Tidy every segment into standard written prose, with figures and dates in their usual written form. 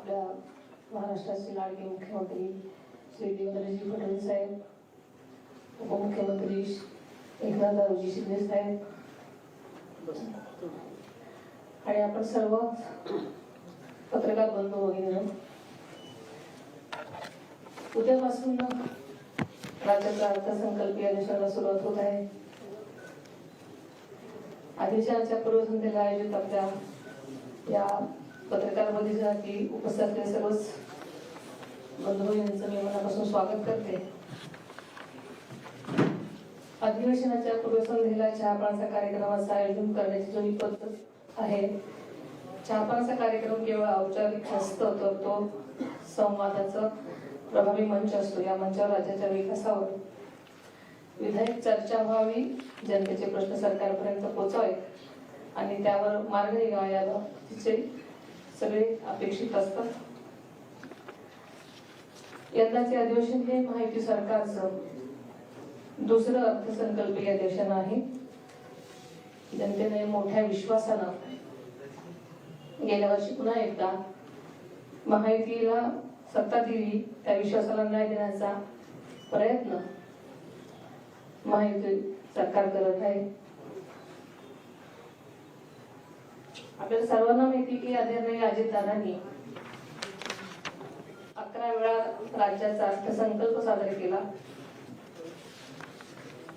आपल्या महाराष्ट्राचे लाडके मुख्यमंत्री श्री देवेंद्रजी फडणवीस साहेब, उपमुख्यमंत्री एकनाथरावजी शिंदे साहेब आणि आपण सर्व पत्रकार बंधू वगैरे, उद्यापासून राज्याचा अर्थसंकल्पीय अधिवेशनाला सुरुवात होत आहे. अधिवेशनाच्या पूर्वसंध्येला आयोजित आपल्या या पत्रकार परिषदेसाठी उपस्थित असलेल्या सर्वच बंधू यांचं मी मनापासून स्वागत करते. अधिवेशनाच्या पूर्वसंध्येला चहापानाचा कार्यक्रमाचं आयोजन करण्याची जुनी पद्धत आहे. चहापानाचा कार्यक्रम केवळ औपचारिक नसतो, तर तो संवादाचा प्रभावी मंच असतो. या मंचावर राज्याच्या विकासावर विधायक चर्चा व्हावी, जनतेचे प्रश्न सरकारपर्यंत पोहोचावेत आणि त्यावर मार्ग निघावा तिचे सगळे अपेक्षित असतात. यंदाचे अधिवेशन हे महायुती सरकारचं दुसरं अर्थसंकल्पीय अधिवेशन आहे. जनतेने मोठ्या विश्वासानं गेल्या वर्षी पुन्हा एकदा महायुतीला सत्ता दिली, त्या विश्वासाला न्याय देण्याचा प्रयत्न महायुती सरकार करत आहे. आपल्याला सर्वांना माहिती की आदरणीय अजितदादांनी 11 वेळा राज्याचा अर्थसंकल्प सादर केला.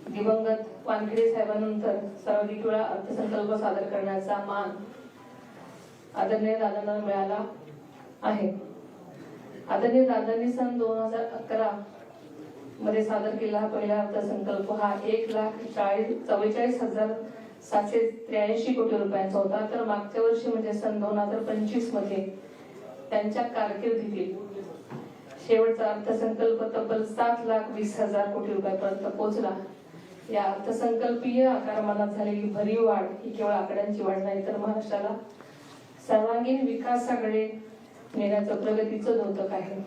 दिवंगत वानखेडे साहेबांनंतर सर्वाधिक वेळा अर्थसंकल्प सादर करण्याचा मान आदरणीय दादांना मिळाला आहे. आदरणीय दादांनी सन 2011 मध्ये सादर केलेला हा पहिला अर्थसंकल्प हा 1,44,783 कोटी रुपयांचा होता. तर मागच्या वर्षी म्हणजे सन 2025 मध्ये त्यांच्या कारकिर्दीतील शेवटचा अर्थसंकल्प तब्बल 7,20,000 कोटी रुपयांपर्यंत पोहोचला. या अर्थसंकल्पीय आकारमानात झालेली भरीव वाढ ही केवळ आकड्यांची वाढ नाही, तर महाराष्ट्राला सर्वांगीण विकासाकडे नेण्याचं प्रगतीचं द्योतक आहे.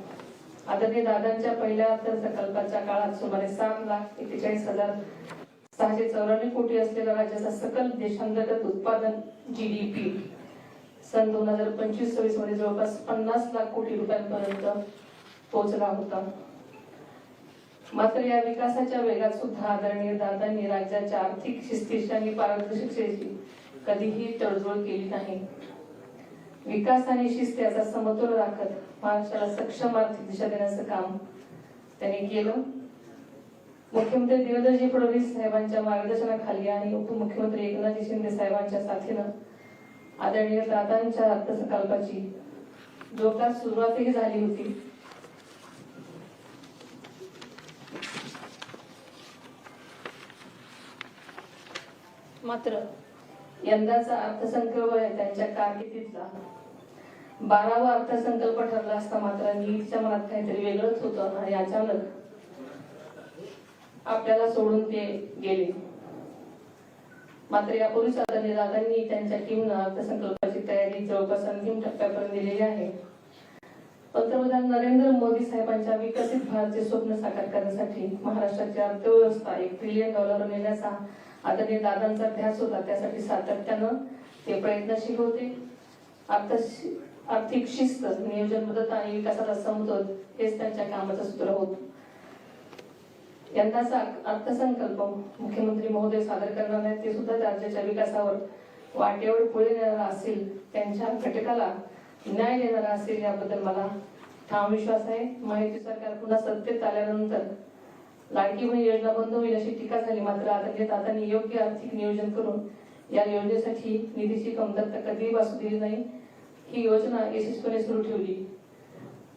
आदरणीय दादांच्या पहिल्या अर्थसंकल्पाच्या काळात सुमारे 7,41,694 कोटी असलेला राज्याचा सकल देशांतर्गत उत्पादन GDP सन 2025-26 मध्ये जवळपास 50 लाख कोटी रुपयांपर्यंत पोहोचला होता. मात्र या विकासाच्या वेगात सुद्धा आदरणीय दादांनी राज्याच्या आर्थिक शिस्तीची आणि पारदर्शकतेची कधीही तडजोड केली नाही. विकास आणि शिस्त याचा समतोल राखत महाराष्ट्राला सक्षम आर्थिक दिशा देण्याचं काम त्यांनी केलं. मुख्यमंत्री देवेंद्रजी फडणवीस साहेबांच्या मार्गदर्शनाखाली आणि उपमुख्यमंत्री एकनाथजी शिंदे साहेबांच्या साथीनं आदरणीय दादांच्या अर्थसंकल्पाची जोरदार सुरुवातही झाली होती. मात्र यंदाचा अर्थसंकल्प त्यांच्या कारकिर्दीतला 12वा अर्थसंकल्प ठरला असता मात्र नीटच्या मनात काहीतरी वेगळंच होतं आणि अचानक आपल्याला सोडून ते गेले. मात्र यापूर्वीच आदरणीय दादांनी त्यांच्या टीमनं अर्थसंकल्पाची तयारी जवळपास अंतिम टप्प्यापर्यंत दिलेली आहे. पंतप्रधान नरेंद्र मोदी साहेबांच्या विकसित भारतचे स्वप्न साकार करण्यासाठी महाराष्ट्राची अर्थव्यवस्था $1 ट्रिलियन नेण्याचा आदरणीय दादांचा ध्यास होता. त्यासाठी सातत्यानं ते प्रयत्नशील होते. आर्थिक शिस्त, नियोजनबद्धता आणि विकासाचा समतोल हेच त्यांच्या कामाचं सूत्र होतं. यंदाचा अर्थसंकल्प मुख्यमंत्री महोदय सादर करणार आहेत, ते सुद्धा राज्याच्या विकासावर वाटेवर पुढे नेणारा असेल, त्यांच्या घटकाला न्याय देणारा असेल याबद्दल मला ठाम विश्वास आहे. महायुती सरकार पुन्हा सत्तेत आल्यानंतर लाडकी बहीण योजना बंद होईल अशी टीका झाली. मात्र आदरणीय दादांनी योग्य आर्थिक नियोजन करून या योजनेसाठी निधीची कमतरता कधीही भासू दिली नाही. ही योजना यशस्वीपणे सुरू ठेवली.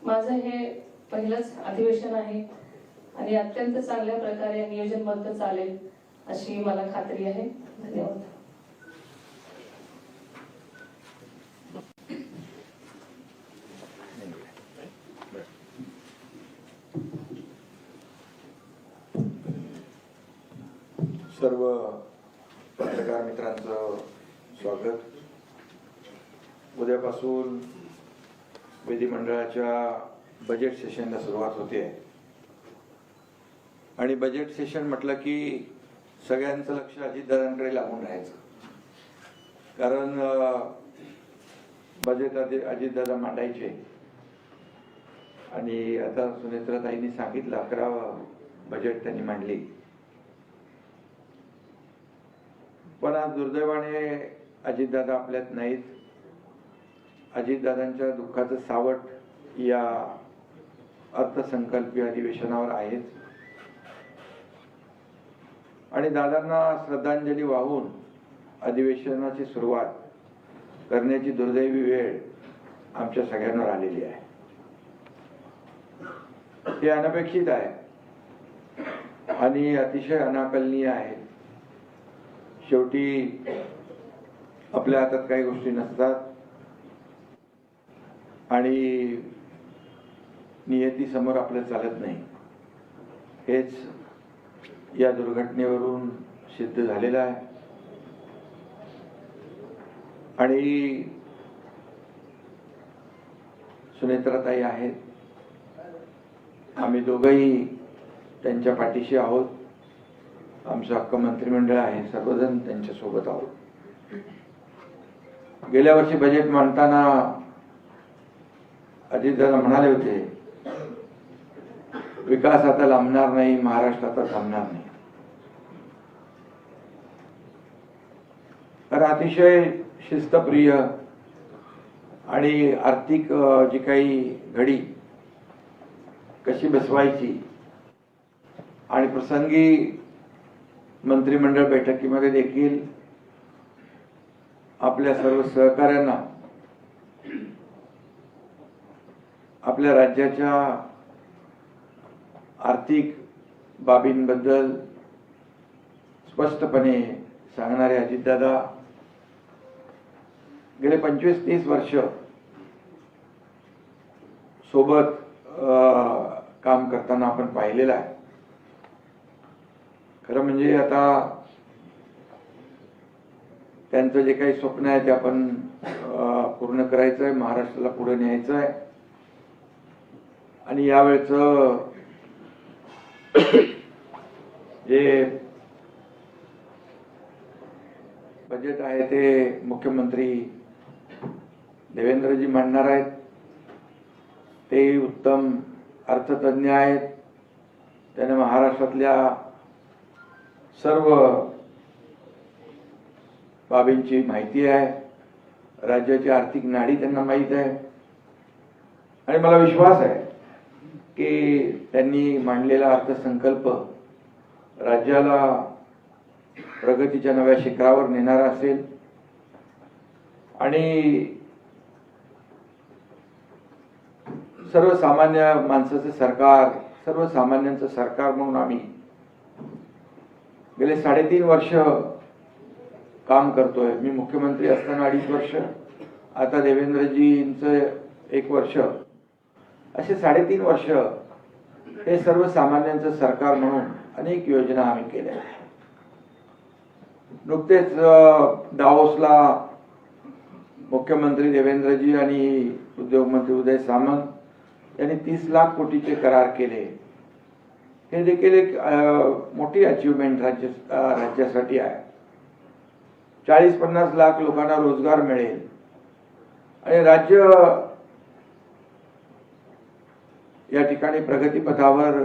माझं हे पहिलंच अधिवेशन आहे आणि अत्यंत चांगल्या प्रकारे नियोजनबद्ध चालेल अशी मला खात्री आहे. धन्यवाद. सर्व पत्रकार मित्रांचं स्वागत. उद्यापासून विधिमंडळाच्या बजेट सेशनला सुरुवात होते आणि बजेट सेशन म्हटलं की सगळ्यांचं लक्ष अजितदादांकडे लागून राहायचं. कारण बजेट अजितदादा मांडायचे आणि आता सुनेत्राताईंनी सांगितलं 11वं बजेट त्यांनी मांडली. पण आज दुर्दैवाने अजितदादा आपल्यात नाहीत. अजितदादांच्या दुःखाचं सावट या अर्थसंकल्पीय अधिवेशनावर आहेच. आणि दादांना श्रद्धांजली वाहून अधिवेशनाची सुरुवात करण्याची दुर्दैवी वेळ आमच्या सगळ्यांवर आलेली आहे. हे अनपेक्षित आहे आणि अतिशय अनाकलनीय आहे. शेवटी आपल्या हातात काही गोष्टी नसतात आणि नियतीसमोर आपलं चालत नाही. हेच या दुर्घटनेवरून सिद्ध झालेलं आहे. आणि सुनेत्राताई आहेत, आम्ही दोघंही त्यांच्या पाठीशी आहोत. आमचं हक्क मंत्रिमंडळ आहे, सर्वजण त्यांच्या सोबत आहोत. गेल्या वर्षी बजेट मांडताना अजितदादा म्हणाले होते, विकास आता लांबणार नाही, महाराष्ट्र आता थांबणार नाही. तर अतिशय शिस्तप्रिय आणि आर्थिक जी काही घडी कशी बसवायची आणि प्रसंगी मंत्रिमंडळ बैठकीमध्ये देखील आपल्या सर्व सहकाऱ्यांना आपल्या राज्याच्या आर्थिक बाबींबद्दल स्पष्टपणे सांगणारे अजितदादा गेले 25-30 वर्ष सोबत काम करताना आपण पाहिलेलं आहे. खरं म्हणजे आता त्यांचं जे काही स्वप्न आहे ते आपण पूर्ण करायचं आहे, महाराष्ट्राला पुढे न्यायचं आहे. आणि यावेळेचं जे बजेट आहे ते मुख्यमंत्री देवेंद्रजी मांडणार आहेत. ते उत्तम अर्थतज्ञ आहेत. त्याने महाराष्ट्रातल्या सर्व बाबींची माहिती आहे. राज्याची आर्थिक नाडी त्यांना माहीत आहे. आणि मला विश्वास आहे की त्यांनी मांडलेला अर्थसंकल्प राज्याला प्रगतीच्या नव्या शिखरावर नेणारा असेल. आणि सर्वसामान्य माणसाचं सरकार, सर्वसामान्यांचं सरकार म्हणून आम्ही गेले 3.5 वर्ष काम करतोय. मी मुख्यमंत्री असताना 2.5 वर्ष, आता देवेंद्रजींचं 1 वर्ष, असे 3.5 वर्ष हे सर्वसामान्यांचं सरकार म्हणून अनेक योजना आम्ही केल्या. नुकतेच दावोसला मुख्यमंत्री देवेंद्रजी आणि उद्योगमंत्री उदय सामंत यांनी 30 लाख कोटीचे करार केले. हे देखील एक मोठी अचीवमेंट राज्यासाठी आहे. 40-50 लाख लोकांना रोजगार मिळेल आणि राज्य या ठिकाणी प्रगतीपथावर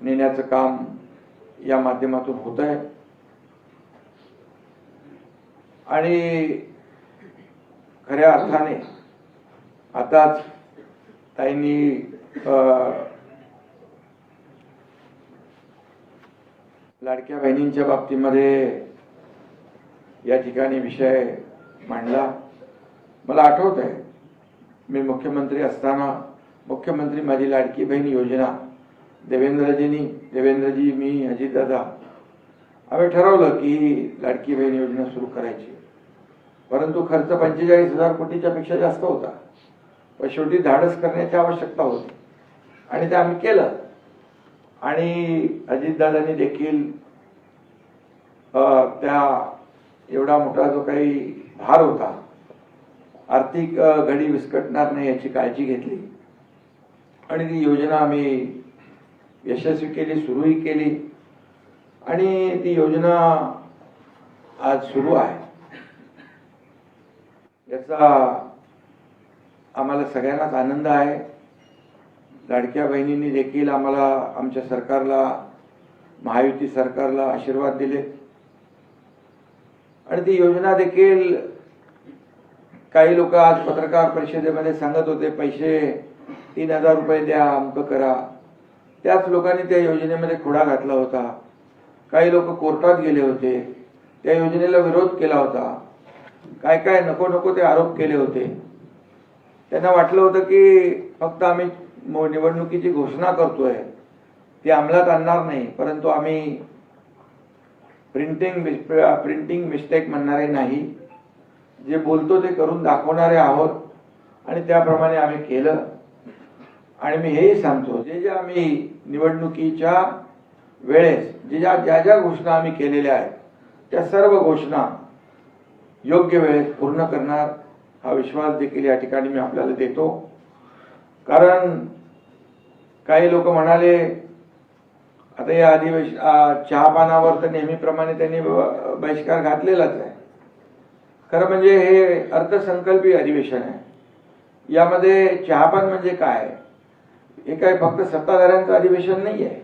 नेण्याचं काम या माध्यमातून होत आहे. आणि खऱ्या अर्थाने आताच ताईंनी लाडक्या बहिणींच्या बाबतीमध्ये या ठिकाणी विषय मांडला. मला आठवत आहे, मी मुख्यमंत्री असताना मुख्यमंत्री माझी लाडकी बहीण योजना देवेंद्रजी, मी, अजितदादा आम्ही ठरवलं की लाडकी बहीण योजना सुरू करायची. परंतु खर्च 45,000 कोटीच्या पेक्षा जास्त होता. पण शेवटी धाडस करण्याची आवश्यकता होती आणि ते आम्ही केलं. आणि अजितदादांनी देखील त्या एवढा मोठा जो काही भार होता, आर्थिक घडी विस्कटणार नाही याची काळजी घेतली आणि ती योजना आम्ही यशस्वी केली, सुरूही केली. आणि ती योजना आज सुरू आहे. याचा आम्हाला सगळ्यांनाच आनंद आहे. लाडक्या बहिणींनी देखील आम्हाला, आमच्या सरकारला, महायुती सरकारला आशीर्वाद दिले आणि ती योजना देखील काही लोक आज पत्रकार परिषदेमध्ये सांगत होते पैसे 3,000 रुपये द्या, अमक करा. त्याच लोकांनी त्या योजनेमध्ये खोडा घातला होता. काही लोक कोर्टात गेले होते, त्या योजनेला विरोध केला होता. काय काय नको नको ते आरोप केले होते. त्यांना वाटलं होतं की फक्त आम्ही निवडणुकीची घोषणा करतोय, ती अंमलात आणणार नाही, परंतु आम्ही प्रिंटिंग मिस्टेक म्हणणारे नाही, जे बोलतो ते करून दाखवणारे आहोत आणि त्याप्रमाणे आम्ही केलं. आणि मी हेही सांगतो, जे आम्ही निवडणुकीच्या वेळेस ज्या घोषणा आम्ही केलेल्या आहेत त्या सर्व घोषणा योग्य वेळेत पूर्ण करणार, हा विश्वास देखील या ठिकाणी मी आपल्याला देतो. कारण काही लोक म्हणाले आता या चहापानावर तर नेहमीप्रमाणे त्यांनी बहिष्कार घातलेलाच आहे. खरं म्हणजे हे अर्थसंकल्पीय अधिवेशन आहे. यामध्ये चहापान म्हणजे काय? हे काय फक्त सत्ताधाऱ्यांचं अधिवेशन नाही आहे.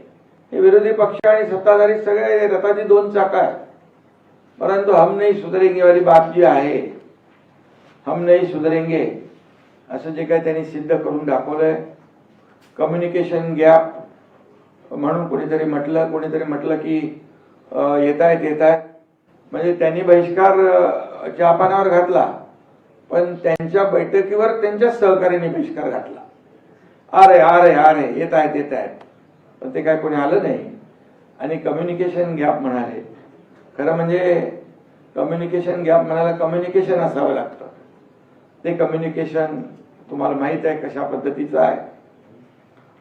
हे विरोधी पक्ष आणि सत्ताधारी सगळे रथाची 2 चाकं आहेत. परंतु हम नहीं सुधरेंगे वाली बात जी आहे, हम नहीं सुधरेंगे असं जे काही त्यांनी सिद्ध करून दाखवलंय. कम्युनिकेशन गॅप म्हणून कोणीतरी म्हटलं की येत आहेत, म्हणजे त्यांनी बहिष्कार चहापानावर घातला, पण त्यांच्या बैठकीवर त्यांच्या सहकार्याने बहिष्कार घातला. अरे येत आहेत, पण ते काय कोणी आलं नाही. आणि कम्युनिकेशन गॅप म्हणाले. खरं म्हणजे कम्युनिकेशन गॅप म्हणायला कम्युनिकेशन असावं लागतं. ते कम्युनिकेशन तुम्हाला माहित आहे कशा पद्धतीचं आहे.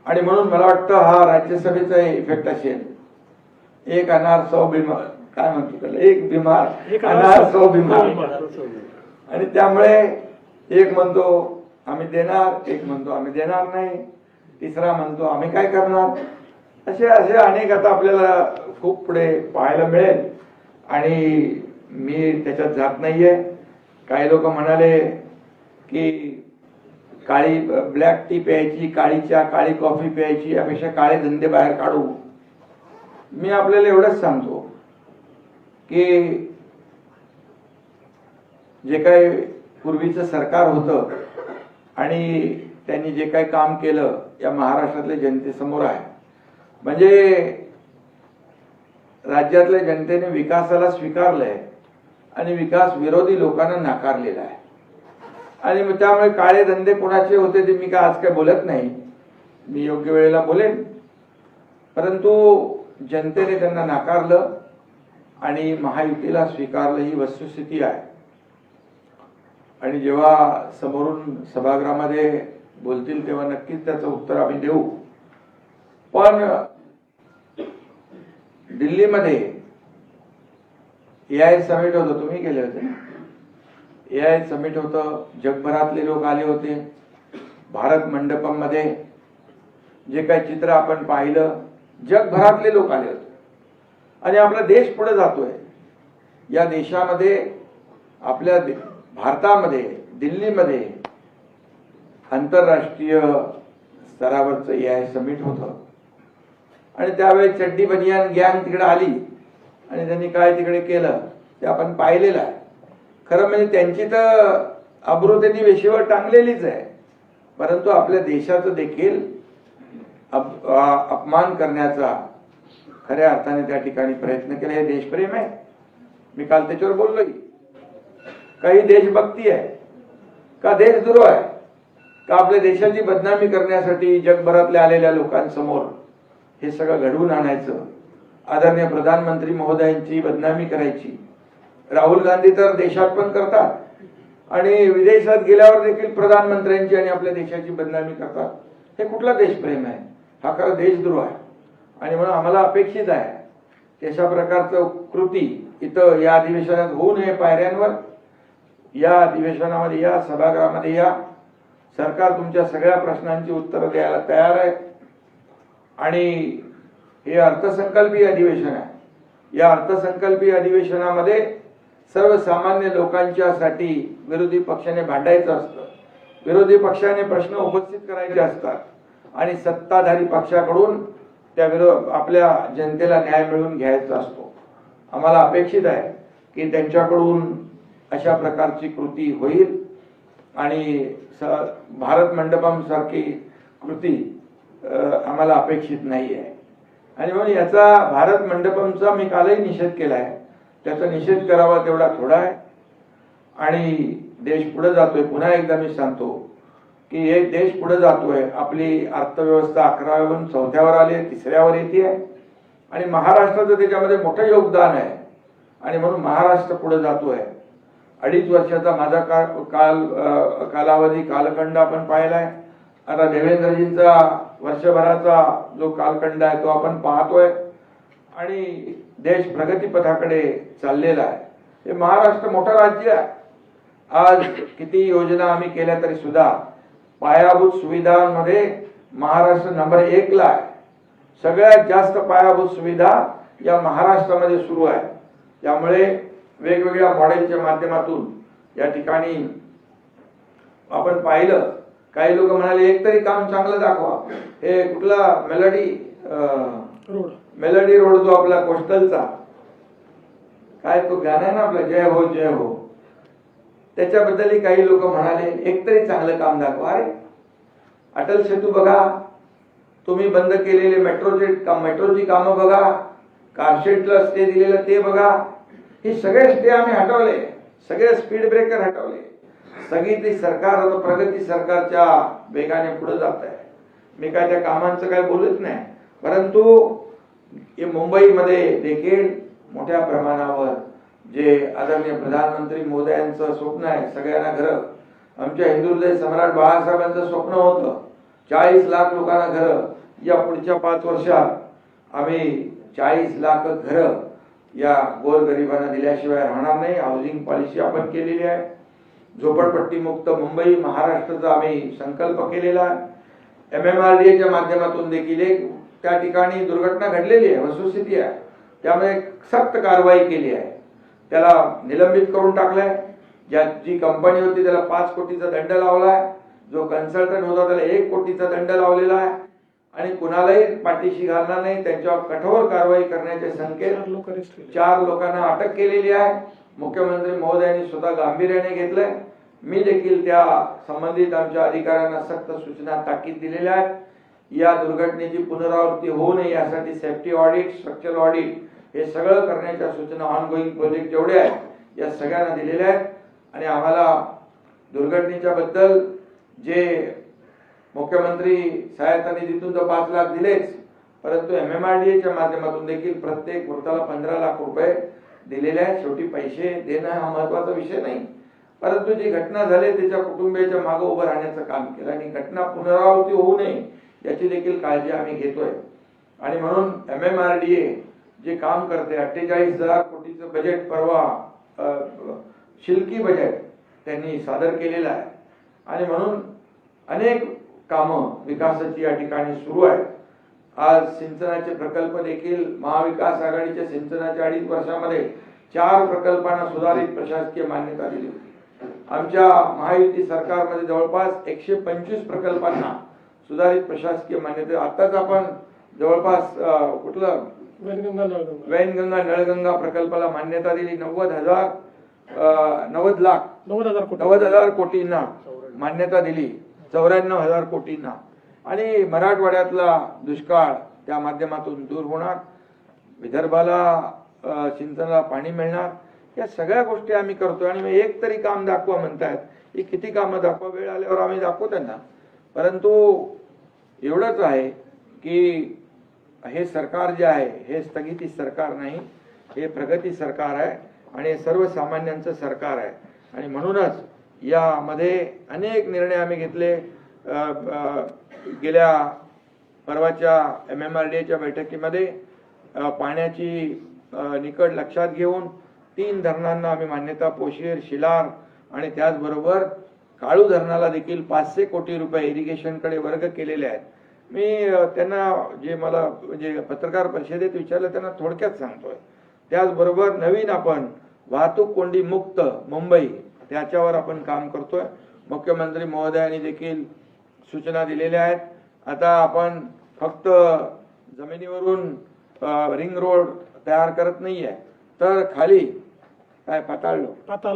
आणि म्हणून मला वाटतं हा राज्यसभेचा इफेक्ट असेल. एक अनार 100 बिमार, काय म्हणतो त्याला, एक बिमार अनार 100 बिमार. आणि त्यामुळे एक म्हणतो आम्ही देणार, एक म्हणतो आम्ही देणार नाही, तिसरा म्हणतो आम्ही काय करणार. असे अनेक आता आपल्याला खूप पुढे पाहायला मिळेल आणि मी त्याच्यात जात नाहीये. काही लोक म्हणाले की काळी ब्लॅक टी प्यायची, काळी चहा, काळी कॉफी प्यायची, यापेक्षा काळे धंदे बाहेर काढू. मी आपल्याला एवढंच सांगतो की जे काही पूर्वीचं सरकार होतं आणि त्यांनी जे काही काम केलं या महाराष्ट्रातल्या जनतेसमोर आहे. म्हणजे राज्यातल्या जनतेने विकासाला स्वीकारलंय आणि विकास विरोधी लोकांना नाकारलेला आहे. आणि त्यामुळे काळे धंदे कोणाचे होते ते मी काय आज काय बोलत नाही, मी योग्य वेळेला बोलेन. परंतु जनतेने त्यांना नाकारलं आणि महायुतीला स्वीकारलं, ही वस्तुस्थिती आहे. आणि जेव्हा समोरून सभागृहामध्ये बोलतील तेव्हा नक्कीच त्याचं उत्तर आम्ही देऊ. पण दिल्लीमध्ये AI समिट होतं, तुम्ही गेले होते ना. AI समिट होतं, जगभरातले लोक आले होते. भारत मंडपम मध्ये जे काही चित्र आपण पाहिलं, जगभरातले लोक आले होते. आणि आपला देश पुढे जातोय. या देशामध्ये, आपल्या भारतामध्ये, दिल्लीमध्ये आंतरराष्ट्रीय स्तरावरचं AI समिट होतं. आणि त्यावेळी चड्डी बनियान गँग तिकडे आली आणि त्यांनी काय तिकडे केलं ते आपण पाहिलेलं आहे. खरं म्हणजे त्यांची तर अब्रू त्यांनी वेशीवर टांगलेलीच आहे. परंतु आपल्या देशाचं देखील अपमान करण्याचा खऱ्या अर्थाने त्या ठिकाणी प्रयत्न केला. हे देशप्रेम आहे. मी काल त्याच्यावर बोललोय. काही देशभक्ती आहे का देशद्रोह आहे का आपल्या देशाची बदनामी करण्यासाठी जगभरातल्या आलेल्या लोकांसमोर हे सगळं घडवून आणायचं, आदरणीय प्रधानमंत्री महोदयांची बदनामी करायची. राहुल गांधी तर देशात पण करतात आणि विदेशात गेल्यावर देखील प्रधानमंत्र्यांची आणि आपल्या देशाची बदनामी करतात. हे कुठला देशप्रेम आहे? हा खरा देशद्रोह आहे. आणि म्हणून आम्हाला अपेक्षित आहे तशा प्रकारचं कृती इथं या अधिवेशनात होऊ नये. पायऱ्यांवर या अधिवेशनामध्ये या, सभागृहामध्ये या. सरकार तुमच्या सगळ्या प्रश्नांची उत्तरं द्यायला तयार आहे. आणि हे अर्थसंकल्पीय अधिवेशन आहे. या अर्थसंकल्पीय अधिवेशनामध्ये सर्वसामान्य लोकांच्यासाठी विरोधी पक्षाने भांडायचं असतं, विरोधी पक्षाने प्रश्न उपस्थित करायचे असतात. आणि सत्ताधारी पक्षाकडून त्या आपल्या जनतेला न्याय मिळवून घ्यायचा असतो. आम्हाला अपेक्षित आहे की त्यांच्याकडून अशा प्रकारची कृती होईल आणि भारत मंडपम सारखी कृती आम्हाला अपेक्षित नाही आहे. आणि म्हणून याचा भारत मंडपमचा मी कालही निषेध केला आहे. त्याचा निषेध करावा तेवढा थोडा आहे. आणि देश पुढे जातोय. पुन्हा एकदा मी सांगतो की हे देश पुढे जातोय. आपली अर्थव्यवस्था 11व्यावरून 4थ्यावर आली आहे, 3ऱ्यावर येते आहे आणि महाराष्ट्राचं त्याच्यामध्ये मोठं योगदान आहे. आणि म्हणून महाराष्ट्र पुढे जातोय. 2.5 वर्षाचा माझा कालखंड आपण पाहिलाय. आता देवेंद्रजींचा वर्षभराचा जो कालखंड आहे तो आपण पाहतोय आणि देश प्रगतीपथाकडे चाललेला आहे. हे महाराष्ट्र मोठं राज्य आहे. आज किती योजना आम्ही केल्या तरी सुद्धा पायाभूत सुविधांमध्ये महाराष्ट्र नंबर 1 ला आहे. सगळ्यात जास्त पायाभूत सुविधा या महाराष्ट्रामध्ये सुरू आहे. त्यामुळे वेगवेगळ्या मॉडेलच्या माध्यमातून या ठिकाणी आपण पाहिलं. काही लोक म्हणाले एक तरी काम चांगलं दाखवा. हे कुठला मेलडी रोड जो आपला कोस्टलचा काय तो गाणं आहे ना आपलं, जय हो जय हो, त्याच्याबद्दलही काही लोक म्हणाले एक तरी चांगलं काम दाखवा. अरे अटल सेतू बघा, तुम्ही बंद केलेले मेट्रोची कामं बघा, कारशेडला स्टे दिलेलं ते बघा. हे सगळे स्टे आम्ही हटवले, सगळे स्पीड ब्रेकर हटवले. सगळी ती सरकार आता प्रगती सरकारच्या वेगाने पुढे जात आहे. मी काय त्या कामांचं काय बोलत नाही, परंतु मुंबईमध्ये देखील मोठ्या प्रमाणावर जे आदरणीय प्रधानमंत्री मोदयांचं स्वप्न आहे सगळ्यांना घरं, आमच्या हिंदू हृदय सम्राट बाळासाहेबांचं स्वप्न होतं 40 लाख लोकांना घरं. या पुढच्या 5 वर्षात आम्ही 40 लाख घरं या गोरगरिबांना दिल्याशिवाय राहणार नाही. हाऊसिंग पॉलिसी आपण केलेली आहे. झोपडपट्टी मुक्त मुंबई महाराष्ट्राचा आम्ही संकल्प केलेला आहे. MMRDAच्या माध्यमातून देखील त्या ठिकाणी दुर्घटना घडलेली आहे, वस्तुस्थिती आहे. त्यामुळे सक्त कारवाई केली आहे. त्याला निलंबित करून टाकलंय. जी कंपनी होती त्याला 5 कोटीचा दंड लावलाय. जो कन्सल्टंट होता त्याला 1 कोटीचा दंड लावलेला आहे. आणि कुणालाही पाठीशी घालणार नाही, त्यांच्यावर कठोर कारवाई करण्याचे संकेत 4 लोकांना अटक केलेली आहे. मुख्यमंत्री महोदयांनी स्वतः गांभीर्याने घेतलंय. मी देखील त्या संबंधित आमच्या अधिकाऱ्यांना सक्त सूचना ताकीद दिलेल्या आहेत. या दुर्घटनेची पुनरावृत्ती होऊ नये यासाठी सेफ्टी ऑडिट, स्ट्रक्चरल ऑडिट हे सगळं करण्याच्या सूचना ऑनगोईंग प्रोजेक्ट जेवढे आहेत या सगळ्यांना दिलेल्या आहेत. आणि आम्हाला दुर्घटनेच्या बद्दल जे मुख्यमंत्री सहायता निधीतून तर 5 लाख दिलेच, परंतु MMRDAच्या माध्यमातून देखील प्रत्येक मृताला 15 लाख रुपये दिलेले आहेत. शेवटी पैसे देणं हा महत्वाचा विषय नाही, परंतु जी घटना झाली त्याच्या कुटुंबियाच्या मागे उभं राहण्याचं काम केलं आणि घटना पुनरावृत्ती होऊ नये याची देखील काळजी आम्ही घेतोय. आणि म्हणून MMRDA जे काम करते 48,000 कोटीचं बजेट परवा शिल्की बजेट त्यांनी सादर केलेलं आहे. आणि म्हणून अनेक कामं विकासाची या ठिकाणी सुरू आहेत. आज सिंचनाचे प्रकल्प देखील महाविकास आघाडीच्या सिंचनाच्या 2.5 वर्षामध्ये 4 प्रकल्पांना सुधारित प्रशासकीय मान्यता दिली होती. आमच्या महायुती सरकारमध्ये जवळपास 125 प्रकल्पांना सुधारित प्रशासकीय मान्यता. आताच आपण जवळपास कुठलं वैनगंगा नळगंगा प्रकल्पाला मान्यता दिली. 90,000 कोटींना मान्यता दिली, 94,000 कोटींना. आणि मराठवाड्यातला दुष्काळ त्या माध्यमातून दूर होणार, विदर्भाला सिंचनाला पाणी मिळणार. या सगळ्या गोष्टी आम्ही करतोय. आणि एक तरी काम दाखवा म्हणतायत, ही किती कामं दाखवा, वेळ आल्यावर आम्ही दाखवू त्यांना. परंतु एवढंच आहे की हे सरकार जे आहे हे स्थगिती सरकार नाही, हे प्रगती सरकार आहे आणि सर्वसामान्यांचं सरकार आहे. आणि म्हणूनच यामध्ये अनेक निर्णय आम्ही घेतले. गेल्या परवाच्या MMRDAच्या बैठकीमध्ये पाण्याची निकड लक्षात घेऊन 3 धरणांना आम्ही मान्यता, पोशीर, शिलार आणि त्याचबरोबर काळू धरणाला देखील 500 कोटी रुपये इरिगेशनकडे वर्ग केलेले आहेत. मी त्यांना जे मला म्हणजे पत्रकार परिषदेत विचारलं त्यांना थोडक्यात सांगतोय. त्याचबरोबर नवीन आपण वाहतूक कोंडी मुक्त मुंबई त्याच्यावर आपण काम करतोय. मुख्यमंत्री महोदयांनी देखील सूचना दिलेल्या आहेत. आता आपण फक्त जमिनीवरून रिंग रोड तयार करत नाहीये, तर खाली काय पाताळ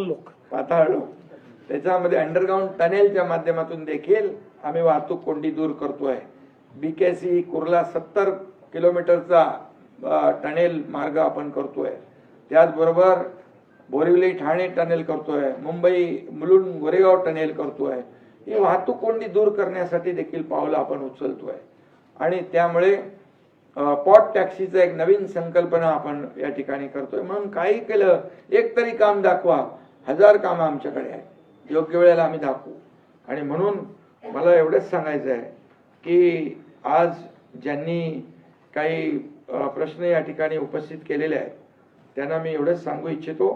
लोक त्याच्यामध्ये अंडरग्राऊंड टनेलच्या माध्यमातून देखील आम्ही वाहतूक कोंडी दूर करतोय. BKC कुर्ला 70 किलोमीटरचा टनेल मार्ग आपण करतोय. त्याचबरोबर बोरिवली ठाणे टनेल करतोय, मुंबई मुलुंड गोरेगाव टनेल करतोय. ही वाहतूक कोंडी दूर करण्यासाठी देखील पावलं आपण उचलतोय. आणि त्यामुळे पॉट टॅक्सीचं एक नवीन संकल्पना आपण या ठिकाणी करतोय. म्हणून काही केलं, एक तरी काम दाखवा. 1000 कामं आमच्याकडे आहे, योग्य वेळेला आम्ही दाखवू. आणि म्हणून मला एवढंच सांगायचं आहे की आज ज्यांनी काही प्रश्न या ठिकाणी उपस्थित केलेले आहेत त्यांना मी एवढंच सांगू इच्छितो,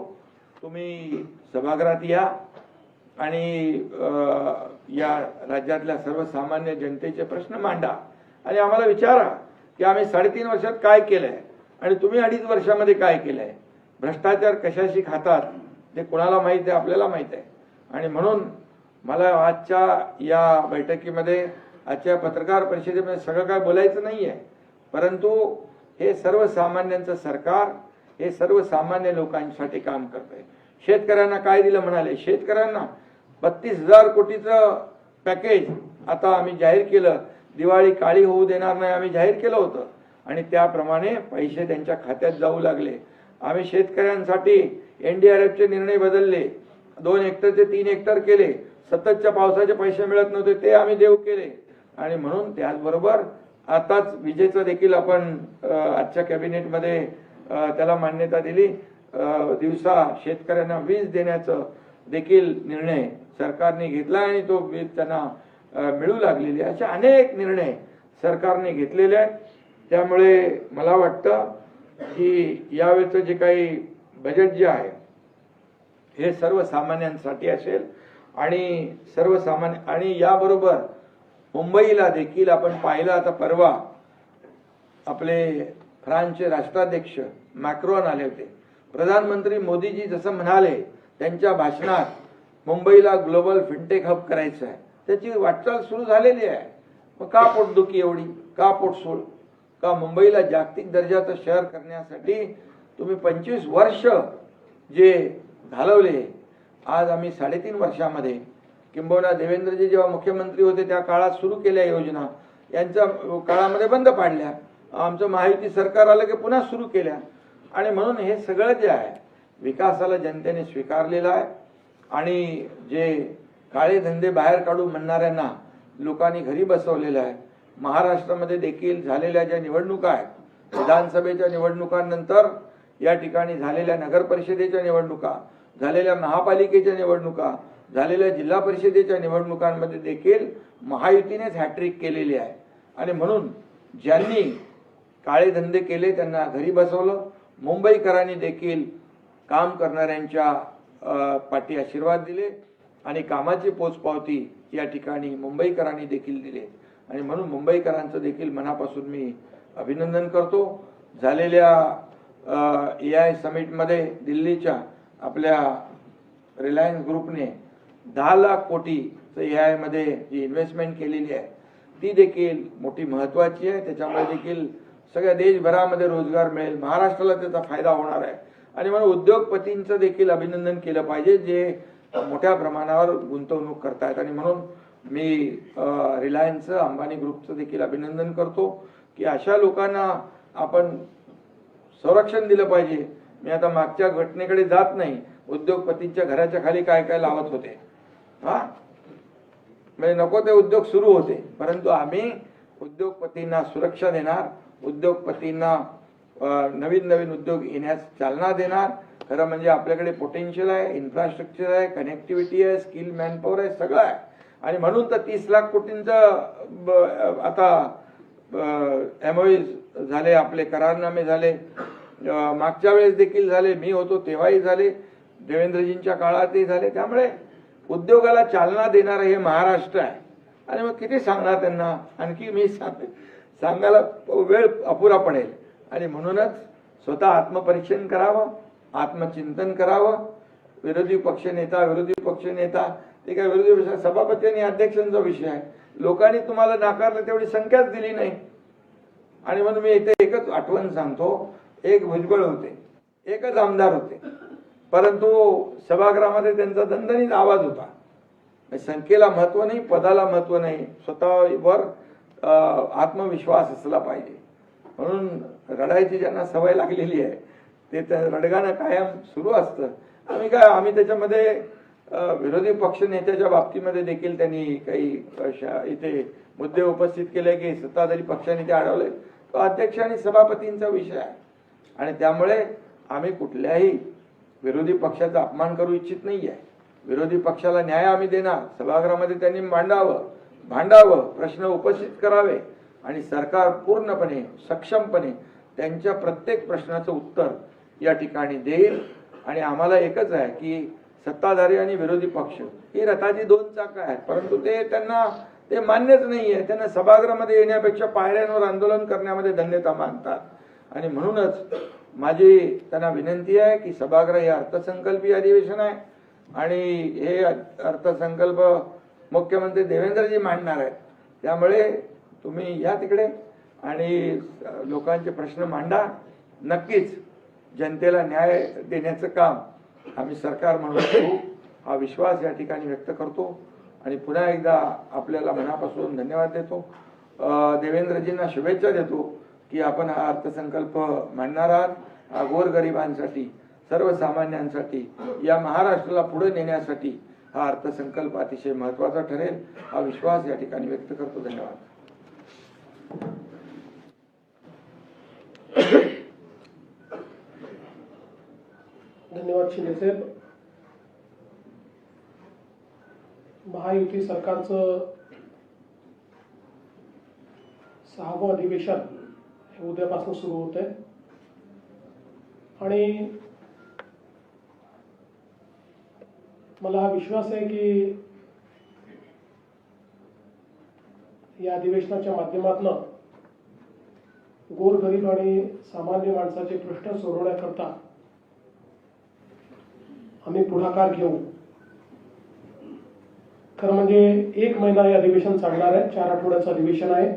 तुम्ही सभागृहात या आणि या राज्यातल्या सर्वसामान्य जनतेचे प्रश्न मांडा आणि आम्हाला विचारा की आम्ही 3.5 वर्षात काय केलंय आणि तुम्ही 2.5 वर्षामध्ये काय केलंय. भ्रष्टाचार कशाशी खातात ते कोणाला माहित आहे, आपल्याला माहित आहे. आणि म्हणून मला आजच्या या बैठकीमध्ये, आजच्या पत्रकार परिषदेमध्ये सगळं काय बोलायचं नाहीये, परंतु हे सर्वसामान्यांचं सरकार हे सर्वसामान्य लोकांसाठी काम करतंय. शेतकऱ्यांना काय दिलं म्हणाले, शेतकऱ्यांना 32,000 कोटीचं पॅकेज आता आम्ही जाहीर केलं. दिवाळी काळी होऊ देणार नाही आम्ही जाहीर केलं होतं आणि त्याप्रमाणे पैसे त्यांच्या खात्यात जाऊ लागले. आम्ही शेतकऱ्यांसाठी NDRFचे निर्णय बदलले, 2 हेक्टरचे 3 हेक्टर केले. सततच्या पावसाचे पैसे मिळत नव्हते ते आम्ही देऊ केले. आणि म्हणून त्याचबरोबर आताच विजेचं देखील आपण आजच्या कॅबिनेटमध्ये त्याला मान्यता दिली. दिवसा शेतकऱ्यांना वीज देण्याचं देखील निर्णय सरकारने घेतला आणि तो वीज त्यांना मिळू लागलेली. असे अनेक निर्णय सरकारने घेतलेले आहेत. त्यामुळे मला वाटतं की यावेळेचं जे काही बजेट जे आहे हे सर्वसामान्यांसाठी असेल आणि सर्वसामान्य. आणि याबरोबर मुंबईला देखील आपण पाहिलं, आता परवा आपले फ्रान्सचे राष्ट्राध्यक्ष मॅक्रॉन आले होते. प्रधानमंत्री मोदीजी जसं म्हणाले त्यांच्या भाषणात, मुंबईला ग्लोबल फिनटेक हब करायचं आहे, त्याची वाटचाल सुरू झालेली आहे. मग का पोटदुखी एवढी, का पोटसूळ, का मुंबईला जागतिक दर्जाचं शहर करण्यासाठी तुम्ही 25 वर्ष जे घालवले, आज आम्ही 3.5 वर्षामध्ये, किंबहुना देवेंद्रजी जेव्हा मुख्यमंत्री होते त्या काळात सुरू केल्या योजना, यांच्या काळामध्ये बंद पाडल्या. आमचं महायुती सरकार आलं की पुन्हा सुरू केल्या. आणि म्हणून हे सगळं जे आहे विकासाला जनतेने स्वीकारलेलं आहे. आणि जे काळे धंदे बाहेर काढू म्हणणाऱ्यांना लोकांनी घरी बसवलेलं आहे. महाराष्ट्रामध्ये देखील झालेल्या ज्या निवडणुका आहेत, विधानसभेच्या निवडणुकांनंतर या ठिकाणी झालेल्या नगर परिषदेच्या निवडणुका, झालेल्या महापालिकेच्या निवडणुका, झालेल्या जिल्हा परिषदेच्या निवडणुकांमध्ये देखील महायुतीनेच हॅट्रिक केलेली आहे. आणि म्हणून ज्यांनी काळे धंदे केले त्यांना घरी बसवलं. मुंबईकरांनी देखील काम करणाऱ्यांच्या पाठी आशीर्वाद दिले आणि कामाची पोचपावती या ठिकाणी मुंबईकरांनी देखील दिले. आणि म्हणून मुंबईकरांचं देखील मनापासून मी अभिनंदन करतो. झालेल्या AI समिटमध्ये दिल्लीच्या आपल्या रिलायन्स ग्रुपने 10 लाख कोटीचं AI मध्ये जी इन्व्हेस्टमेंट केलेली आहे ती देखील मोठी महत्त्वाची आहे. त्याच्यामुळे देखील सगळ्या देशभरामध्ये रोजगार मिळेल, महाराष्ट्राला त्याचा फायदा होणार आहे. आणि म्हणून उद्योगपतींचं देखील अभिनंदन केलं पाहिजे जे मोठ्या प्रमाणावर गुंतवणूक करतायत. आणि म्हणून मी रिलायन्सचं, अंबानी ग्रुपचं देखील अभिनंदन करतो की अशा लोकांना आपण संरक्षण दिलं पाहिजे. मी आता मागच्या घटनेकडे जात नाही, उद्योगपतींच्या घराच्या खाली काय काय लावत होते, म्हणजे नको ते उद्योग सुरू होते. परंतु आम्ही उद्योगपतींना सुरक्षा देणार, उद्योगपतींना नवीन नवीन उद्योग येण्यास चालना देणार. खरं म्हणजे आपल्याकडे पोटेन्शियल आहे, इन्फ्रास्ट्रक्चर आहे, कनेक्टिव्हिटी आहे, स्किल मॅनपॉवर आहे, सगळं आहे. आणि म्हणून तर 30 लाख कोटींचं आता MOU झाले, आपले करारनामे झाले, मागच्या वेळेस देखील झाले, मी होतो तेव्हाही झाले, देवेंद्रजींच्या काळातही झाले. त्यामुळे उद्योगाला चालना देणारं हे महाराष्ट्र आहे. आणि मग किती सांगणार त्यांना, आणखी मी सांगायला वेळ अपुरा पडेल. आणि म्हणूनच स्वतः आत्मपरीक्षण करावं, आत्मचिंतन करावं. विरोधी पक्षनेता ते काय विरोधी पक्ष सभापती आणि अध्यक्षांचा विषय आहे. लोकांनी तुम्हाला नाकारलं तेवढी संख्याच दिली नाही. आणि म्हणून मी इथे एकच आठवण सांगतो, एक भुजबळ होते, एकच आमदार होते, परंतु सभागृहामध्ये त्यांचा दणदणीत आवाज होता. संख्येला महत्व नाही, पदाला महत्व नाही, स्वतःवर आत्मविश्वास असला पाहिजे. म्हणून रडायची ज्यांना सवय लागलेली आहे ते त्या रडगाणं कायम सुरू असतं. आम्ही त्याच्यामध्ये विरोधी पक्ष नेत्याच्या बाबतीमध्ये देखील त्यांनी काही इथे मुद्दे उपस्थित केले की सत्ताधारी पक्षाने ते अडवले. तो अध्यक्ष आणि सभापतींचा विषय आहे आणि त्यामुळे आम्ही कुठल्याही विरोधी पक्षाचा अपमान करू इच्छित नाही आहे. विरोधी पक्षाला न्याय आम्ही देणार. सभागृहामध्ये त्यांनी भांडावं, प्रश्न उपस्थित करावे आणि सरकार पूर्णपणे सक्षमपणे त्यांच्या प्रत्येक प्रश्नाचं उत्तर या ठिकाणी देईल. आणि आम्हाला एकच आहे की सत्ताधारी आणि विरोधी पक्ष ही रथाची दोन चाकं आहेत, परंतु त्यांना ते मान्यच नाहीये. त्यांना सभागृहामध्ये येण्यापेक्षा पायऱ्यांवर आंदोलन करण्यामध्ये धन्यता मानतात. आणि म्हणूनच माझी त्यांना विनंती आहे की सभागृह हे अर्थसंकल्पीय अधिवेशन आहे आणि हे अर्थसंकल्प मुख्यमंत्री देवेंद्रजी मांडणार आहेत. त्यामुळे तुम्ही या तिकडे आणि लोकांचे प्रश्न मांडा. नक्कीच जनतेला न्याय देण्याचं काम आम्ही सरकार म्हणून करू हा विश्वास या ठिकाणी व्यक्त करतो आणि पुन्हा एकदा आपल्याला मनापासून धन्यवाद देतो. देवेंद्रजींना शुभेच्छा देतो की आपण हा अर्थसंकल्प मांडणार आहात. हा गोरगरिबांसाठी, सर्वसामान्यांसाठी, या महाराष्ट्राला पुढे नेण्यासाठी हा अर्थसंकल्प अतिशय महत्त्वाचा ठरेल हा विश्वास या ठिकाणी व्यक्त करतो. धन्यवाद. धन्यवाद शिंदे साहेब. महायुती सरकारचं 6वं अधिवेशन हे उद्यापासून सुरू होत आहे आणि मला हा विश्वास आहे की या अधिवेशनाच्या माध्यमातून गोरगरीब आणि सामान्य माणसाचे प्रश्न सोडवण्याकरता आम्ही पुढाकार घेऊ. खरं म्हणजे 1 महिना हे अधिवेशन चालणार आहे. 4 आठवड्याचं अधिवेशन आहे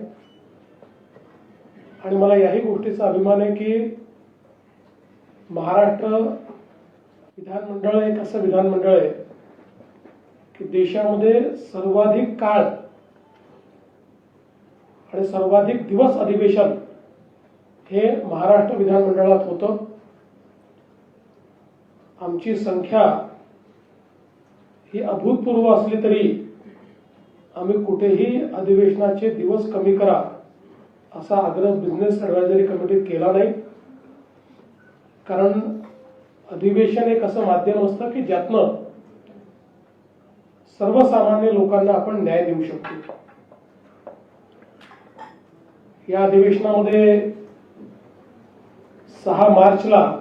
आणि मला याही गोष्टीचा अभिमान आहे की महाराष्ट्र विधानमंडळ एक असं विधानमंडळ आहे की देशामध्ये सर्वाधिक काळ आणि सर्वाधिक दिवस अधिवेशन हे महाराष्ट्र विधानमंडळात होतं. आमची संख्या ही अभूतपूर्व असली तरी आम्ही कुठेही अधिवेशनाचे दिवस कमी करा असा आग्रह बिझनेस ॲडव्हायझरी कमिटीत केला नाही. कारण अधिवेशन एक असं माध्यम असतं की ज्यातनं सर्वसामान्य लोकांना आपण न्याय देऊ शकतो. या अधिवेशनामध्ये 6 मार्चला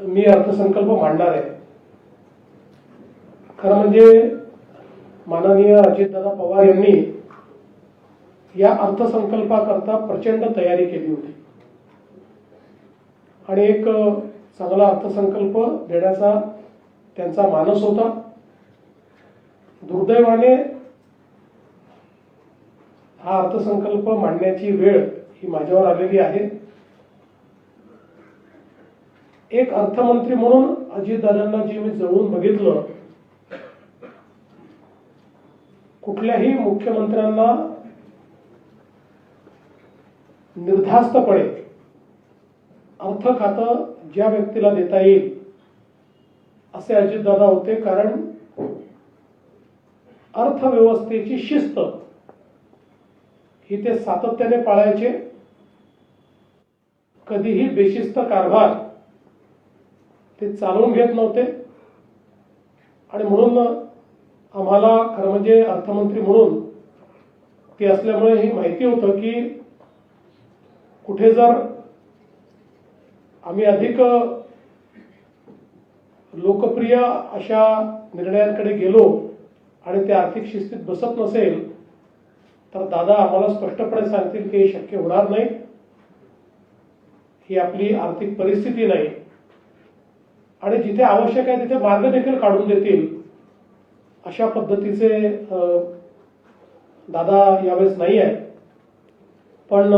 मी अर्थसंकल्प मांडणार आहे. खरं म्हणजे माननीय अजितदादा पवार यांनी या अर्थसंकल्पाकरता प्रचंड तयारी केली होती आणि एक चांगला अर्थसंकल्प देण्याचा त्यांचा मानस होता. दुर्दैवाने हा अर्थसंकल्प मांडण्याची वेळ ही माझ्यावर आलेली आहे. एक अर्थमंत्री म्हणून अजितदादांना जे मी जवळून बघितलं, कुठल्याही मुख्यमंत्र्यांना निर्धास्तपणे अर्थ खातं ज्या व्यक्तीला देता येईल असे अजितदादा होते. कारण अर्थव्यवस्थेची शिस्त ही ते सातत्याने पाळायचे. कधीही बेशिस्त कारभार ते चालवून घेत नव्हते आणि म्हणून आम्हाला खरं म्हणजे अर्थमंत्री म्हणून ते असल्यामुळे हे माहिती होतं की कुठे जर आम्ही अधिक लोकप्रिय अशा निर्णयांकडे गेलो आणि ते आर्थिक शिस्तीत बसत नसेल तर दादा आम्हाला स्पष्टपणे सांगतील की हे शक्य होणार नाही, ही आपली आर्थिक परिस्थिती नाही आणि जिथे आवश्यक आहे तिथे मार्ग देखील काढून देतील. अशा पद्धतीचे दादा यावेळेस नाही आहे. पण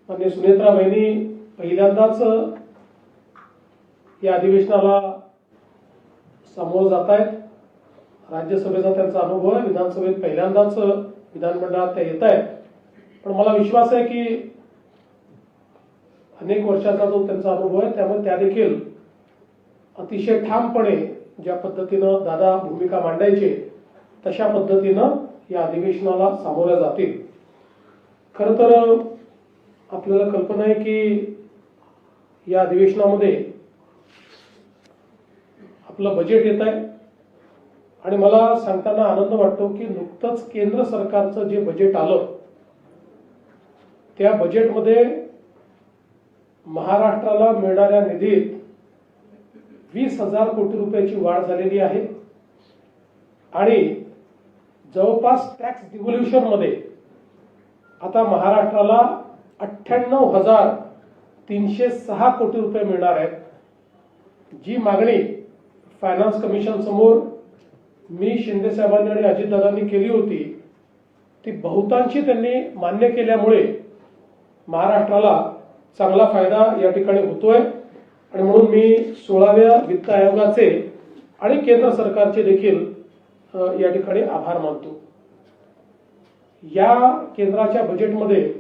माननीय सुनेत्रा बहिणी पहिल्यांदाच या अधिवेशनाला समोर जात आहेत. राज्यसभेचा त्यांचा अनुभव आहे, विधानसभेत पहिल्यांदाच विधानमंडळात त्या येत आहेत. पण मला विश्वास आहे की अनेक वर्षाचा जो त्यांचा अनुभव आहे त्यामुळे त्या देखील अतिशय ठामपणे ज्या पद्धतीनं दादा भूमिका मांडायचे तशा पद्धतीनं या अधिवेशनाला सामोऱ्या जातील. खरं तर आपल्याला कल्पना आहे की या अधिवेशनामध्ये आपलं बजेट येत आहे आणि मला सांगताना आनंद वाटतो की नुकतंच केंद्र सरकारचं जे बजेट आलं त्या बजेटमध्ये महाराष्ट्राला मिळणाऱ्या निधीत 20,000 कोटी रुपयाची वाढ झालेली आहे आणि जवळपास टॅक्स डिव्होल्युशन मध्ये आता महाराष्ट्राला 98,306 कोटी रुपये मिळणार आहेत. जी मागणी फायनान्स कमिशन समोर मी शिंदे साहेबांनी आणि अजितदादांनी केली होती ती बहुतांशी त्यांनी मान्य केल्यामुळे महाराष्ट्राला चांगला फायदा या ठिकाणी होतोय आणि म्हणून मी 16व्या वित्त आयोगाचे आणि केंद्र सरकारचे देखील या ठिकाणी आभार मानतो. या केंद्राच्या बजेटमध्ये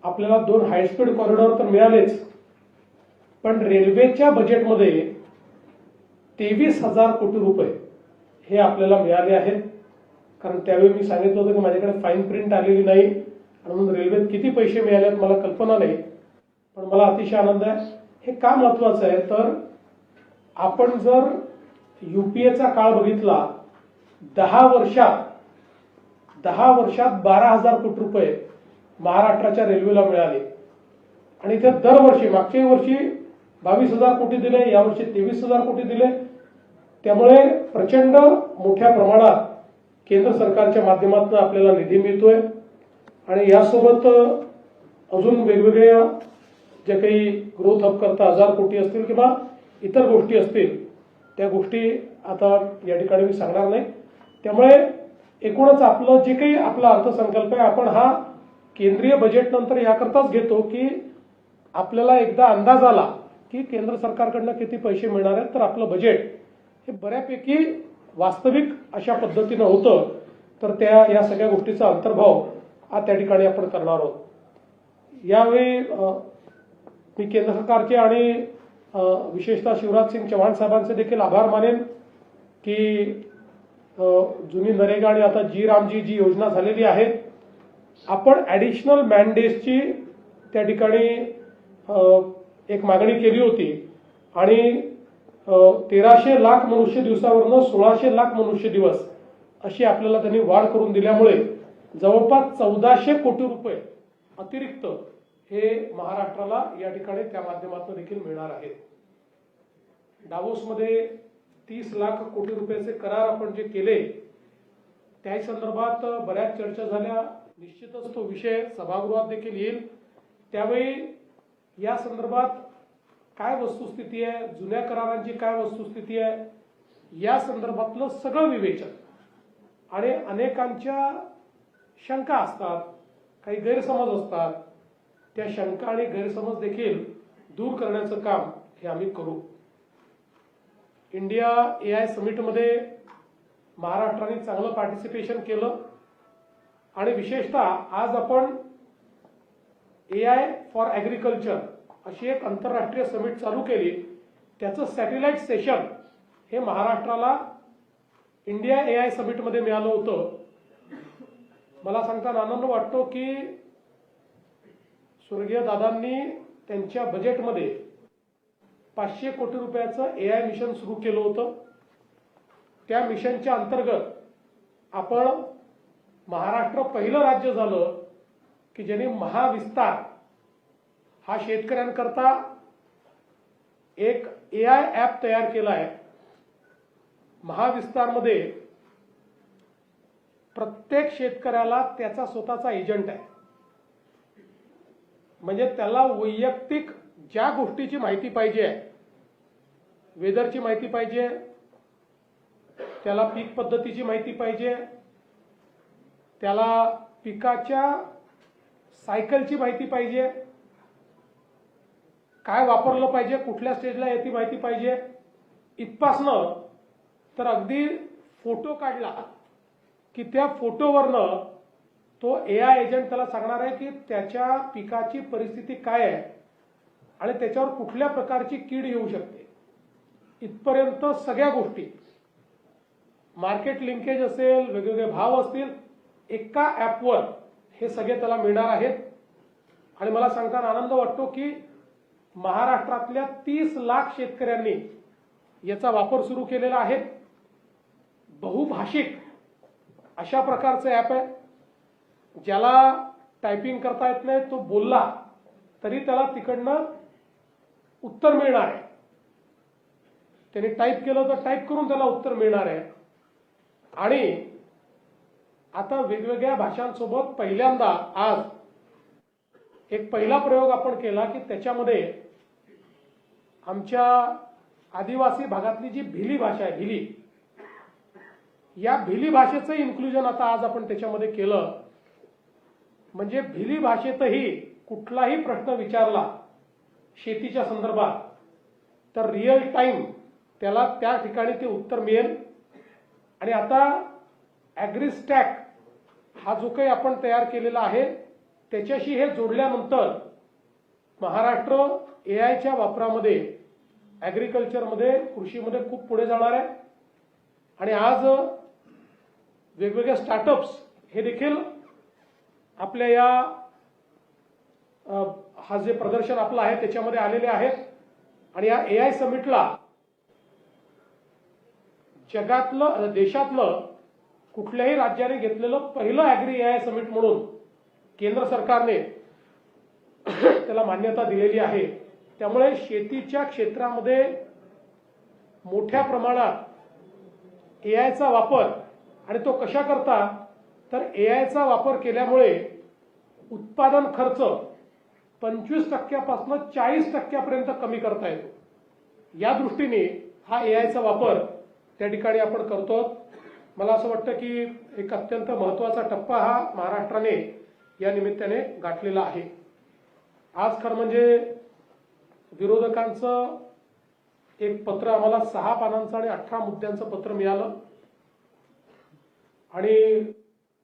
आपल्याला 2 हायस्पीड कॉरिडॉर तर मिळालेच, पण रेल्वेच्या बजेटमध्ये 23,000 कोटी रुपये हे आपल्याला मिळाले आहेत. कारण त्यावेळी मी सांगितलं होतं की माझ्याकडे फाईन प्रिंट आलेली नाही आणि म्हणून रेल्वेत किती पैसे मिळालेत मला कल्पना नाही, पण मला अतिशय आनंद आहे. हे का महत्वाचं आहे तर आपण जर युपीएचा काळ बघितला 10 वर्षात 12,000 कोटी रुपये महाराष्ट्राच्या रेल्वेला मिळाले आणि ते दरवर्षी मागच्या वर्षी 22,000 कोटी दिले, यावर्षी 23,000 कोटी दिले. त्यामुळे प्रचंड मोठ्या प्रमाणात केंद्र सरकारच्या माध्यमातून आपल्याला निधी मिळतोय आणि यासोबत अजून वेगवेगळ्या जे काही ग्रोथ हब करता 1,000 कोटी असतील किंवा इतर गोष्टी असतील त्या गोष्टी आता या ठिकाणी मी सांगणार नाही. त्यामुळे एकूणच आपलं जे काही आपला अर्थसंकल्प आहे आपण हा केंद्रीय बजेट नंतर याकरताच घेतो की आपल्याला एकदा अंदाज आला की केंद्र सरकारकडनं किती पैसे मिळणार आहेत तर आपलं बजेट हे बऱ्यापैकी वास्तविक अशा पद्धतीनं होतं तर या सगळ्या गोष्टीचा अंतर्भाव त्या ठिकाणी आपण करणार आहोत. यावेळी मी केंद्र सरकारचे आणि विशेषतः शिवराज सिंग चौहान साहेबांचे देखील आभार मानेन की जुनी नरेगा आणि आता जी रामजी जी योजना झालेली आहे आपण ऍडिशनल मॅनडेजची त्या ठिकाणी एक मागणी केली होती आणि 1300 लाख मनुष्य दिवसावरनं 1600 लाख मनुष्य दिवस अशी आपल्याला त्यांनी वाढ करून दिल्यामुळे जवळपास 1,400 कोटी रुपये अतिरिक्त हे महाराष्ट्राला या ठिकाणी त्या माध्यमातून देखील मिळणार आहेत. डावोसमध्ये 30 लाख कोटी रुपयाचे करार आपण जे केले त्या संदर्भात बऱ्याच चर्चा झाल्या. निश्चितच तो विषय सभागृहात देखील येईल. त्यावेळी या संदर्भात काय वस्तुस्थिती आहे, जुन्या करारांची काय वस्तुस्थिती आहे या संदर्भातलं सगळं विवेचन आणि अनेकांच्या शंका असतात, काही गैरसमज असतात, त्या शंका आणि गैरसमज देखील दूर करण्याचं काम हे आम्ही करू. इंडिया AI समिटमध्ये महाराष्ट्राने चांगलं पार्टिसिपेशन केलं आणि विशेषतः आज आपण AI फॉर ॲग्रिकल्चर अशी एक आंतरराष्ट्रीय समिट चालू केली. त्याचं सॅटेलाइट सेशन हे महाराष्ट्राला इंडिया AI समिटमध्ये मिळालं होतं. मला सांगताना आनंद वाटतो की स्वर्गीय दादांनी त्यांच्या बजेटमध्ये 500 कोटी रुपयाचं AI मिशन सुरू केलं होतं. त्या मिशनच्या अंतर्गत आपण महाराष्ट्र पहिलं राज्य झालं की ज्यांनी महाविस्तार हा शेतकऱ्यांकरता एक AI ॲप तयार केला आहे. महाविस्तारमध्ये प्रत्येक शेतकऱ्याला त्याचा स्वतःचा एजंट आहे. म्हणजे त्याला वैयक्तिक ज्या गोष्टीची माहिती पाहिजे, वेदरची माहिती पाहिजे, त्याला पीक पद्धतीची माहिती पाहिजे, त्याला पिकाच्या सायकलची माहिती पाहिजे, काय वापरलं पाहिजे, कुठल्या स्टेजला याची माहिती पाहिजे. इथपासनं तर अगदी फोटो काढला की त्या फोटोवरनं तो AI एजंट त्याला सांगणार आहे की त्याच्या पिकाची परिस्थिती काय आहे आणि त्याच्यावर कुठल्या प्रकारची कीड येऊ शकते. इथपर्यंत सगळ्या गोष्टी, मार्केट लिंकेज असेल, वेगवेगळे भाव असतील, एका ॲपवर हे सगळे त्याला मिळणार आहेत. आणि मला सांगताना आनंद वाटतो की महाराष्ट्रातल्या 30 लाख शेतकऱ्यांनी याचा वापर सुरू केलेला आहे. बहुभाषिक अशा प्रकारचं ॲप आहे. ज्याला टायपिंग करता येत नाही तो बोलला तरी त्याला तिकडनं उत्तर मिळणार आहे. त्याने टाईप केलं तर टाईप करून त्याला उत्तर मिळणार आहे. आणि आता वेगवेगळ्या भाषांसोबत पहिल्यांदा आज एक पहिला प्रयोग आपण केला की त्याच्यामध्ये आमच्या आदिवासी भागातली जी भिली भाषा आहे, भिली, या भिली भाषेचं इन्क्लुजन आता आज आपण त्याच्यामध्ये केलं. म्हणजे भिली भाषेतही कुठलाही प्रश्न विचारला शेतीच्या संदर्भात तर रिअल टाइम त्याला त्या ठिकाणी ते उत्तर मिळेल. आणि आता ॲग्रीस्टॅक हा जो काही आपण तयार केलेला आहे त्याच्याशी हे जोडल्यानंतर महाराष्ट्र AIच्या वापरामध्ये, ॲग्रिकल्चरमध्ये, कृषीमध्ये खूप पुढे जाणार आहे. आणि आज वेगवेगळे स्टार्टअप्स हे देखील आपल्या या हा जे प्रदर्शन आपलं आहे त्याच्यामध्ये आलेले आहेत. आणि या AI समिटला जगातलं, देशातलं कुठल्याही राज्याने घेतलेलं पहिलं ॲग्री AI समिट म्हणून केंद्र सरकारने त्याला मान्यता दिलेली आहे. त्यामुळे शेतीच्या क्षेत्रामध्ये मोठ्या प्रमाणात AIचा वापर, आणि तो कशा करता तर AIचा वापर केल्यामुळे उत्पादन खर्च 25% 40% कमी करता येतो. या दृष्टीने हा AIचा वापर त्या ठिकाणी आपण करतो. मला असं वाटतं की एक अत्यंत महत्त्वाचा टप्पा हा महाराष्ट्राने या निमित्ताने गाठलेला आहे. आज खरं म्हणजे विरोधकांचं एक पत्र आम्हाला 6 पानांचं आणि 18 मुद्द्यांचं पत्र मिळालं. आणि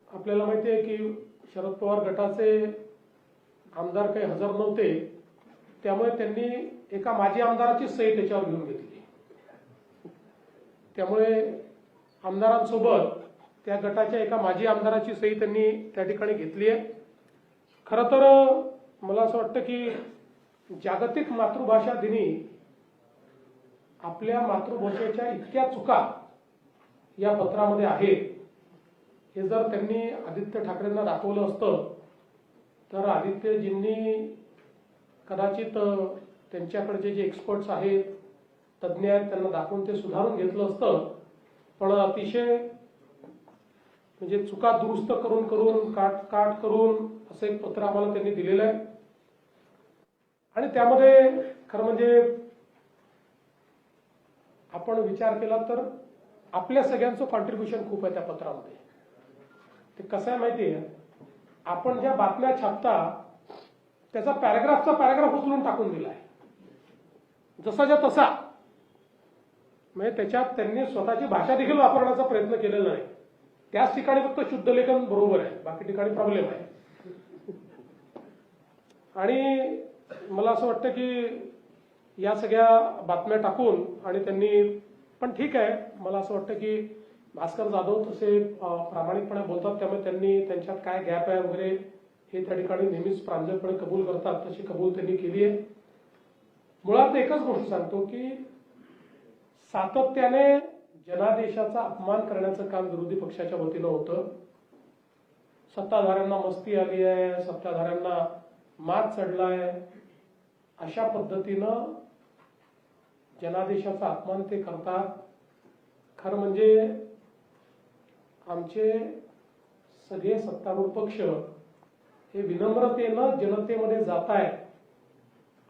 आपल्याला माहिती आहे की शरद पवार गटाचे आमदार काही हजर नव्हते, त्यामुळे त्यांनी एका माजी आमदाराची सही त्याच्यावर घेऊन घेतली. त्यामुळे आमदारांसोबत त्या गटाच्या एका माजी आमदाराची सही त्यांनी त्या ठिकाणी घेतली आहे. खरं तर मला असं वाटतं की जागतिक मातृभाषा दिनी आपल्या मातृभाषेच्या इतक्या चुका या पत्रामध्ये आहेत. हे जर त्यांनी आदित्य ठाकरेंना दाखवलं असतं तर आदित्यजींनी कदाचित त्यांच्याकडचे जे एक्सपर्ट्स आहेत, तज्ज्ञ आहेत, त्यांना दाखवून ते सुधारून घेतलं असतं. पण अतिशय म्हणजे चुका दुरुस्त करून करून काट करून असं एक पत्र आम्हाला त्यांनी दिलेलं आहे. आणि त्यामध्ये खरं म्हणजे आपण विचार केला तर आपल्या सगळ्यांचं कॉन्ट्रीब्युशन खूप आहे त्या पत्रामध्ये. ते कसं आहे माहिती आहे, आपण ज्या बातम्या छापता त्याचा पॅराग्राफ उचलून टाकून दिलाय जसाच्या तसा. म्हणजे त्याच्यात त्यांनी स्वतःची भाषा देखील वापरण्याचा प्रयत्न केलेला नाही. त्याच ठिकाणी फक्त शुद्ध लेखन बरोबर आहे, बाकी ठिकाणी प्रॉब्लेम आहे. आणि मला असं वाटतं की या सगळ्या बातम्या टाकून आणि त्यांनी, पण ठीक आहे, मला असं वाटतं की भास्कर जाधव तसे प्रामाणिकपणे बोलतात, त्यामुळे त्यांनी त्यांच्यात काय गॅप आहे वगैरे हे त्या ठिकाणी नेहमीच प्रांजळपणे कबूल करतात, तशी कबूल त्यांनी केली आहे. मुळात एकच गोष्ट सांगतो की सातत्याने जनादेशाचा अपमान करण्याचं काम विरोधी पक्षाच्या वतीनं होतं. सत्ताधाऱ्यांना मस्ती आली आहे, सत्ताधाऱ्यांना मात चढलाय, अशा पद्धतीनं जनादेशाचा अपमान ते करतात. खरं म्हणजे आमचे सगळे सत्तारूढ पक्ष हे विनम्रतेनं जनतेमध्ये जात आहेत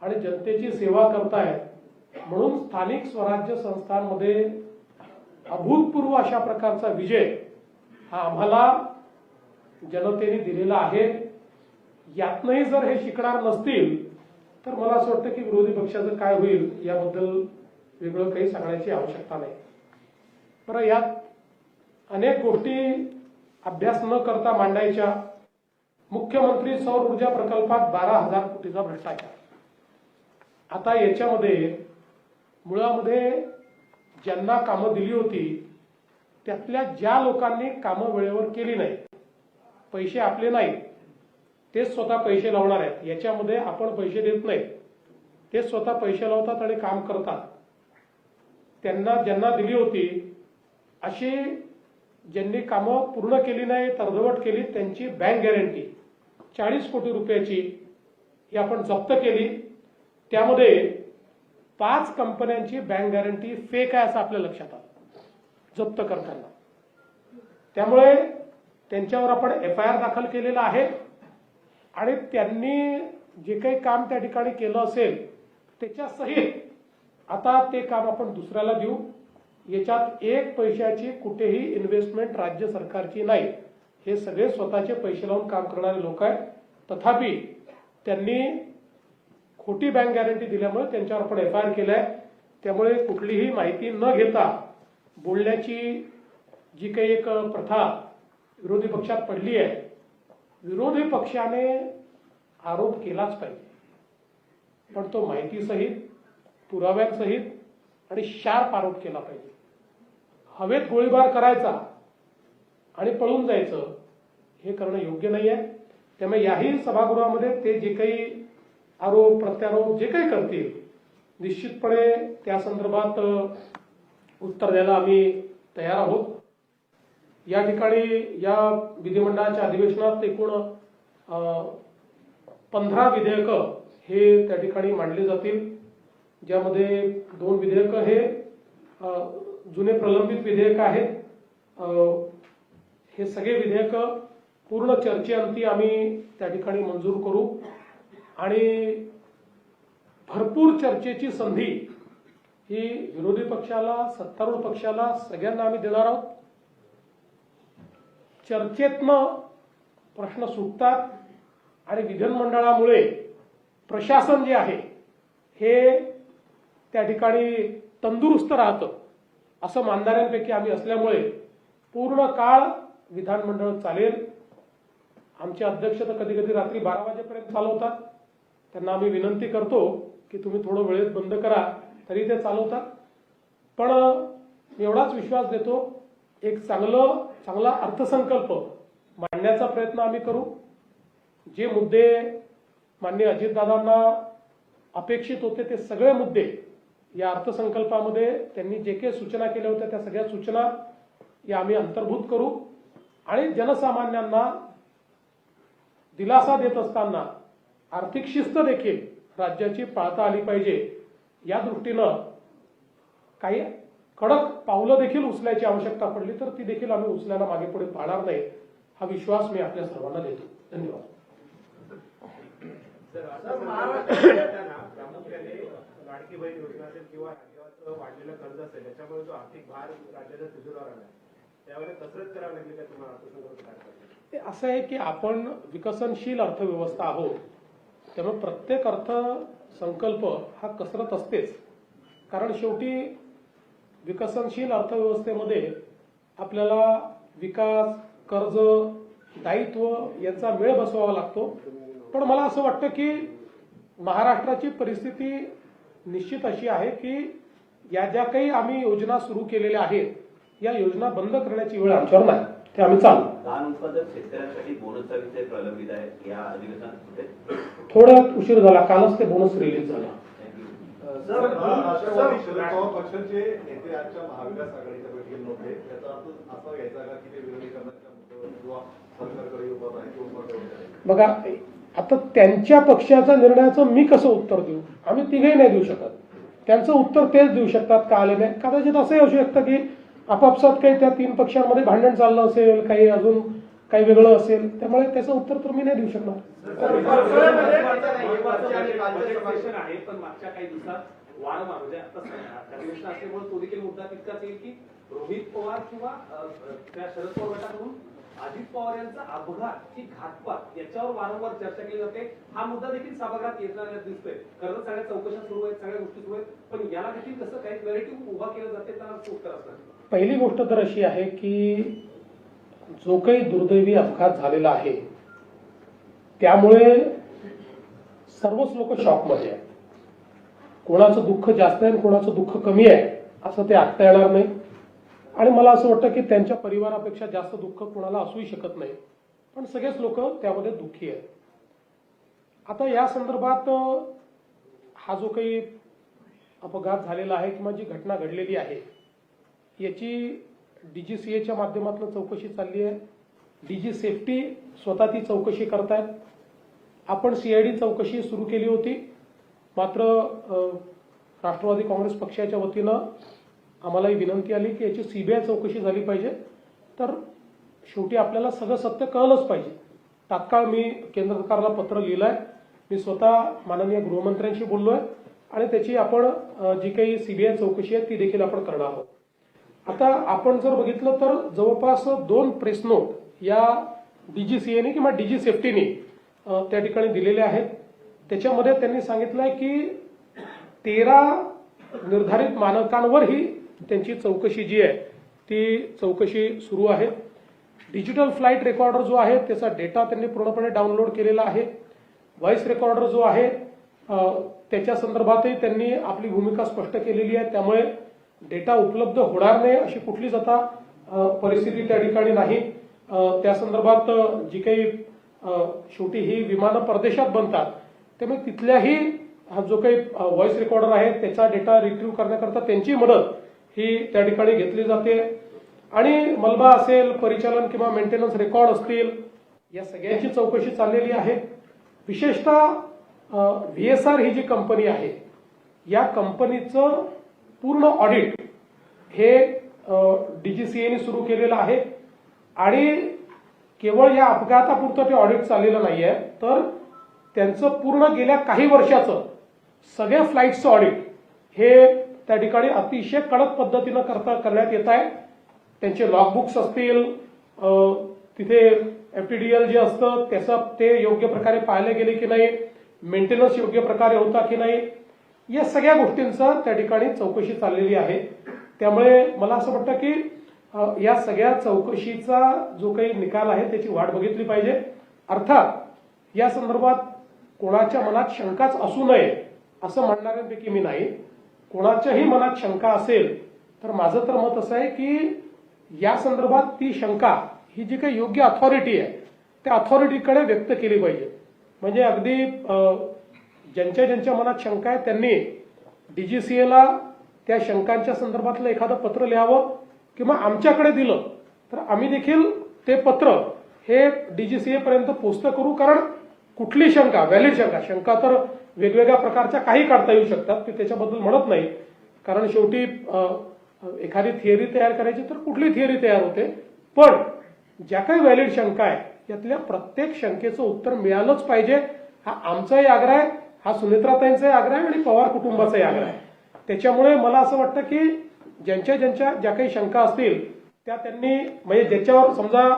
आणि जनतेची सेवा करतायत. म्हणून स्थानिक स्वराज्य संस्थांमध्ये अभूतपूर्व अशा प्रकारचा विजय हा आम्हाला जनतेने दिलेला आहे. यातनंही जर हे शिकणार नसतील तर मला असं वाटतं की विरोधी पक्षाचं काय होईल याबद्दल वेगळं काही सांगण्याची आवश्यकता नाही. बरं, यात अनेक गोष्टी अभ्यास न करता मांडायच्या. मुख्यमंत्री सौर ऊर्जा प्रकल्पात 12,000 कोटीचा भ्रष्टाचार. आता याच्यामध्ये मुळामध्ये ज्यांना कामं दिली होती त्यातल्या ज्या लोकांनी कामं वेळेवर केली नाही, पैसे आपले नाही, तेच स्वतः पैसे लावणार आहेत. याच्यामध्ये आपण पैसे देत नाही, ते स्वतः पैसे लावतात आणि काम करतात. त्यांना ज्यांना दिली होती अशी ज्यांनी कामं पूर्ण केली नाही, अर्धवट केली, त्यांची बँक गॅरंटी 40 कोटी रुपयाची ही आपण जप्त केली. त्यामध्ये 5 कंपन्यांची बँक गॅरंटी फेक आहे असं आपल्या लक्षात आलं जप्त करताना. त्यामुळे त्यांच्यावर आपण FIR दाखल केलेला आहे आणि त्यांनी जे काही काम त्या ठिकाणी केलं असेल त्याच्या सहित आता ते काम आपण दुसऱ्याला देऊ. याच्यात 1 पैशाची कुठेही इन्व्हेस्टमेंट राज्य सरकारची नाही. हे सगळे स्वतःचे पैसे लावून काम करणारे लोक आहेत. तथापि त्यांनी खोटी बँक गॅरंटी दिल्यामुळे त्यांच्यावर आपण FIR केलाय. त्यामुळे कुठलीही माहिती न घेता बोलण्याची जी काही एक प्रथा विरोधी पक्षात पडली आहे, विरोधी पक्षाने आरोप केलाच पाहिजे, पण तो माहितीसहित, पुराव्यांसहित आणि शार्प आरोप केला पाहिजे. हवेत गोळीबार करायचा आणि पळून जायचं हे करणं योग्य नाही आहे. त्यामुळे याही सभागृहामध्ये ते जे काही आरोप प्रत्यारोप जे काही करतील निश्चितपणे त्या संदर्भात उत्तर द्यायला आम्ही तयार आहोत. या ठिकाणी या विधिमंडळाच्या अधिवेशनात एकूण 15 विधेयकं हे त्या ठिकाणी मांडली जातील, ज्यामध्ये 2 विधेयकं हे जुने प्रलंबित विधेयक आहेत. हे सगळे विधेयकं पूर्ण चर्चेअंती आम्ही त्या ठिकाणी मंजूर करू आणि भरपूर चर्चेची संधी ही विरोधी पक्षाला, सत्तारूढ पक्षाला, सगळ्यांना आम्ही देणार आहोत. चर्चेतनं प्रश्न सुटतात आणि विधानमंडळामुळे प्रशासन जे आहे हे त्या ठिकाणी तंदुरुस्त राहतं असं मानणाऱ्यांपैकी आम्ही असल्यामुळे पूर्ण काळ विधानमंडळ चालेल. आमचे अध्यक्ष तर कधी कधी रात्री 12 वाजेपर्यंत चालवतात. त्यांना आम्ही विनंती करतो की तुम्ही थोडं वेळेत बंद करा, तरी ते चालवतात. पण मी एवढाच विश्वास देतो, एक चांगला अर्थसंकल्प मांडण्याचा प्रयत्न आम्ही करू. जे मुद्दे माननीय अजितदादांना अपेक्षित होते ते सगळे मुद्दे या अर्थसंकल्पामध्ये त्यांनी जे काही सूचना केल्या होत्या त्या सगळ्या सूचना या आम्ही अंतर्भूत करू आणि जनसामान्यांना दिलासा देत असताना आर्थिक शिस्त देखील राज्याची पाळता आली पाहिजे या दृष्टीनं काही कडक पावलं देखील उचलायची आवश्यकता पडली तर ती देखील आम्ही उचलायला मागे पुढे पाहणार नाही, हा विश्वास मी आपल्या सर्वांना देतो. धन्यवाद. प्रामुख्याने लाडकी बहीण योजना असेल किंवा राज्याचं वाढलेलं कर्ज असेल याच्यामुळे जो आर्थिक भार राज्याच्या तिजोरीवर आला त्यावर कसरत करावी लागली का तुम्हाला अर्थसंकल्प? असं आहे की आपण विकसनशील अर्थव्यवस्था आहोत, त्यामुळे प्रत्येक अर्थसंकल्प हा कसरत असतेच. कारण शेवटी विकसनशील अर्थव्यवस्थेमध्ये आपल्याला विकास, कर्ज, दायित्व यांचा मेळ बसवावा लागतो. पण मला असं वाटतं की महाराष्ट्राची परिस्थिती निश्चित अशी आहे की या ज्या काही आम्ही योजना सुरू केलेल्या आहेत या योजना बंद करण्याची वेळ आमच्यावर नाही, ते आम्ही चालू. धान उत्पादक शेतकऱ्यांसाठी बोनसचा विषय प्रलंबित आहे. या अधिवेशनात थोडा उशीर झाला, कालच ते बोनस रिलीज झाला. राष्ट्रवादी शरद पवार पक्षाचे नेते आजच्या महाविकास आघाडीच्या बैठकीत नव्हते, त्याचा अर्थ असा घ्यायचा का की ते विरोधीकरणाच्या मुद्द्यावर किंवा सरकारकडे उभा आहे किंवा बघा, आता त्यांच्या पक्षाच्या निर्णयाचं मी कसं उत्तर देऊ? आम्ही तिघेही नाही देऊ शकत. त्यांचं उत्तर तेच देऊ शकतात का आले नाही. कदाचित असंही असू शकतं की आपापसात काही त्या 3 पक्षांमध्ये भांडण चाललं असेल, काही अजून काही वेगळं असेल, त्यामुळे त्याचं उत्तर तर मी नाही देऊ शकणार. आहे पण मागच्या काही दिवसात वारंवार म्हणजे आता अधिवेशन असल्यामुळे तो देखील मुद्दा तितकाच येईल की रोहित पवार किंवा त्या शरद पवार गटाकडून अजित पवार यांचा अपघात की घातपात याच्यावर वारंवार चर्चा केली जाते. हा मुद्दा देखील सभागृहात येताना दिसतोय. खरंच सगळ्या चौकशा सुरू आहेत, सगळ्या गोष्टी सुरू आहेत, पण याला देखील कसं काही नॅरेटिव्ह उभा केलं जाते त्याला उत्तर असणार. पहिली गोष्ट तर अशी आहे की जो काही दुर्दैवी अपघात झालेला आहे त्यामुळे सर्वच लोक शॉकमध्ये आहेत. कोणाचं दुःख जास्त आहे आणि कोणाचं दुःख कमी आहे असं ते आखता येणार नाही. आणि मला असं वाटतं की त्यांच्या परिवारापेक्षा जास्त दुःख कोणाला असूही शकत नाही, पण सगळेच लोक त्यामध्ये दुःखी आहेत. आता या संदर्भात हा जो काही अपघात झालेला आहे किंवा जी घटना घडलेली आहे याची DGCAच्या माध्यमातून चौकशी चालली आहे. DG सेफ्टी स्वतः ती चौकशी करतायत. आपण CID चौकशी सुरू केली होती, मात्र राष्ट्रवादी काँग्रेस पक्षाच्या वतीनं आम्हाला ही विनंती आली की याची CBI चौकशी झाली पाहिजे. तर शेवटी आपल्याला सगळं सत्य कळलंच पाहिजे. तात्काळ मी केंद्र सरकारला पत्र लिहिलं आहे. मी स्वतः माननीय गृहमंत्र्यांशी बोललो आहे आणि त्याची आपण जी काही CBI चौकशी आहे ती देखील आपण करणार आहोत. आता आपण जर बघितलं तर जवळपास 2 प्रेस नोट या DGCAने किंवा DG सेफ्टीने त्या ठिकाणी दिलेले आहेत. त्याच्यामध्ये त्यांनी सांगितलं आहे की 13 निर्धारित मानकांवर ही त्यांची चौकशी जी आहे ती चौकशी सुरू आहे. डिजिटल फ्लाईट रेकॉर्डर जो आहे त्याचा डेटा त्यांनी पूर्णपणे डाउनलोड केलेला आहे. व्हॉइस रेकॉर्डर जो आहे त्याच्या संदर्भातही त्यांनी आपली भूमिका स्पष्ट केलेली आहे. त्यामुळे डेटा उपलब्ध होणार नाही अशी कुठलीच आता परिस्थिती त्या ठिकाणी नाही. त्या संदर्भात जी काही शेवटी ही विमानं परदेशात बनतात त्यामुळे तिथल्याही हा जो काही व्हॉइस रेकॉर्डर आहे त्याचा डेटा रिट्रीव्ह करण्याकरता त्यांची मदत ही त्या ठिकाणी घेतली जाते. आणि मलबा असेल, परिचालन किंवा मेंटेनन्स रेकॉर्ड असतील, या सगळ्यांची चौकशी चाललेली आहे. विशेषतः VSR ही जी कंपनी आहे या कंपनीचं पूर्ण ऑडिट हे DGCAने सुरू केलेलं आहे. आणि केवळ या अपघातापुरतं ते ऑडिट चाललेलं नाहीये, तर त्यांचं पूर्ण गेल्या काही वर्षाचं सगळ्या फ्लाईट्सचं ऑडिट हे त्या ठिकाणी अतिशय कडक पद्धतीनं करण्यात येत आहे. त्यांचे लॉगबुक्स असतील, तिथे FTDL जे असतं त्याचं ते योग्य प्रकारे पाहिले गेले की नाही, मेंटेनन्स योग्य प्रकारे होता की नाही, या सगळ्या गोष्टींचा त्या ठिकाणी चौकशी चाललेली आहे. त्यामुळे मला असं वाटतं की या सगळ्या चौकशीचा जो काही निकाल आहे त्याची वाट बघितली पाहिजे. अर्थात या संदर्भात कोणाच्या मनात शंकाच असू नये असं म्हणणाऱ्यांपैकी मी नाही. कोणाच्याही मनात शंका असेल तर माझं तर मत असं आहे की या संदर्भात ती शंका ही जी काही योग्य अथॉरिटी आहे त्या अथॉरिटीकडे व्यक्त केली पाहिजे. म्हणजे अगदी ज्यांच्या मनात शंका आहे त्यांनी DGCAला त्या शंकांच्या संदर्भातलं एखादं पत्र लिहावं किंवा आमच्याकडे दिलं तर आम्ही देखील ते पत्र हे DGCA पर्यंत पोस्ट करू. कारण कुठली शंका, व्हॅलिड शंका तर वेगवेगळ्या प्रकारच्या काही काढता येऊ शकतात, मी त्याच्याबद्दल म्हणत नाही. कारण शेवटी एखादी थिअरी तयार करायची तर कुठली थिअरी तयार होते, पण ज्या काही व्हॅलिड शंका आहे यातल्या प्रत्येक शंकेचं उत्तर मिळालंच पाहिजे. हा आमचाही आग्रह आहे, हा सुनेत्राताईंचाही आग्रह आहे आणि पवार कुटुंबाचाही आग्रह आहे. त्याच्यामुळे मला असं वाटतं की ज्या काही शंका असतील त्या त्यांनी म्हणजे ज्याच्यावर समजा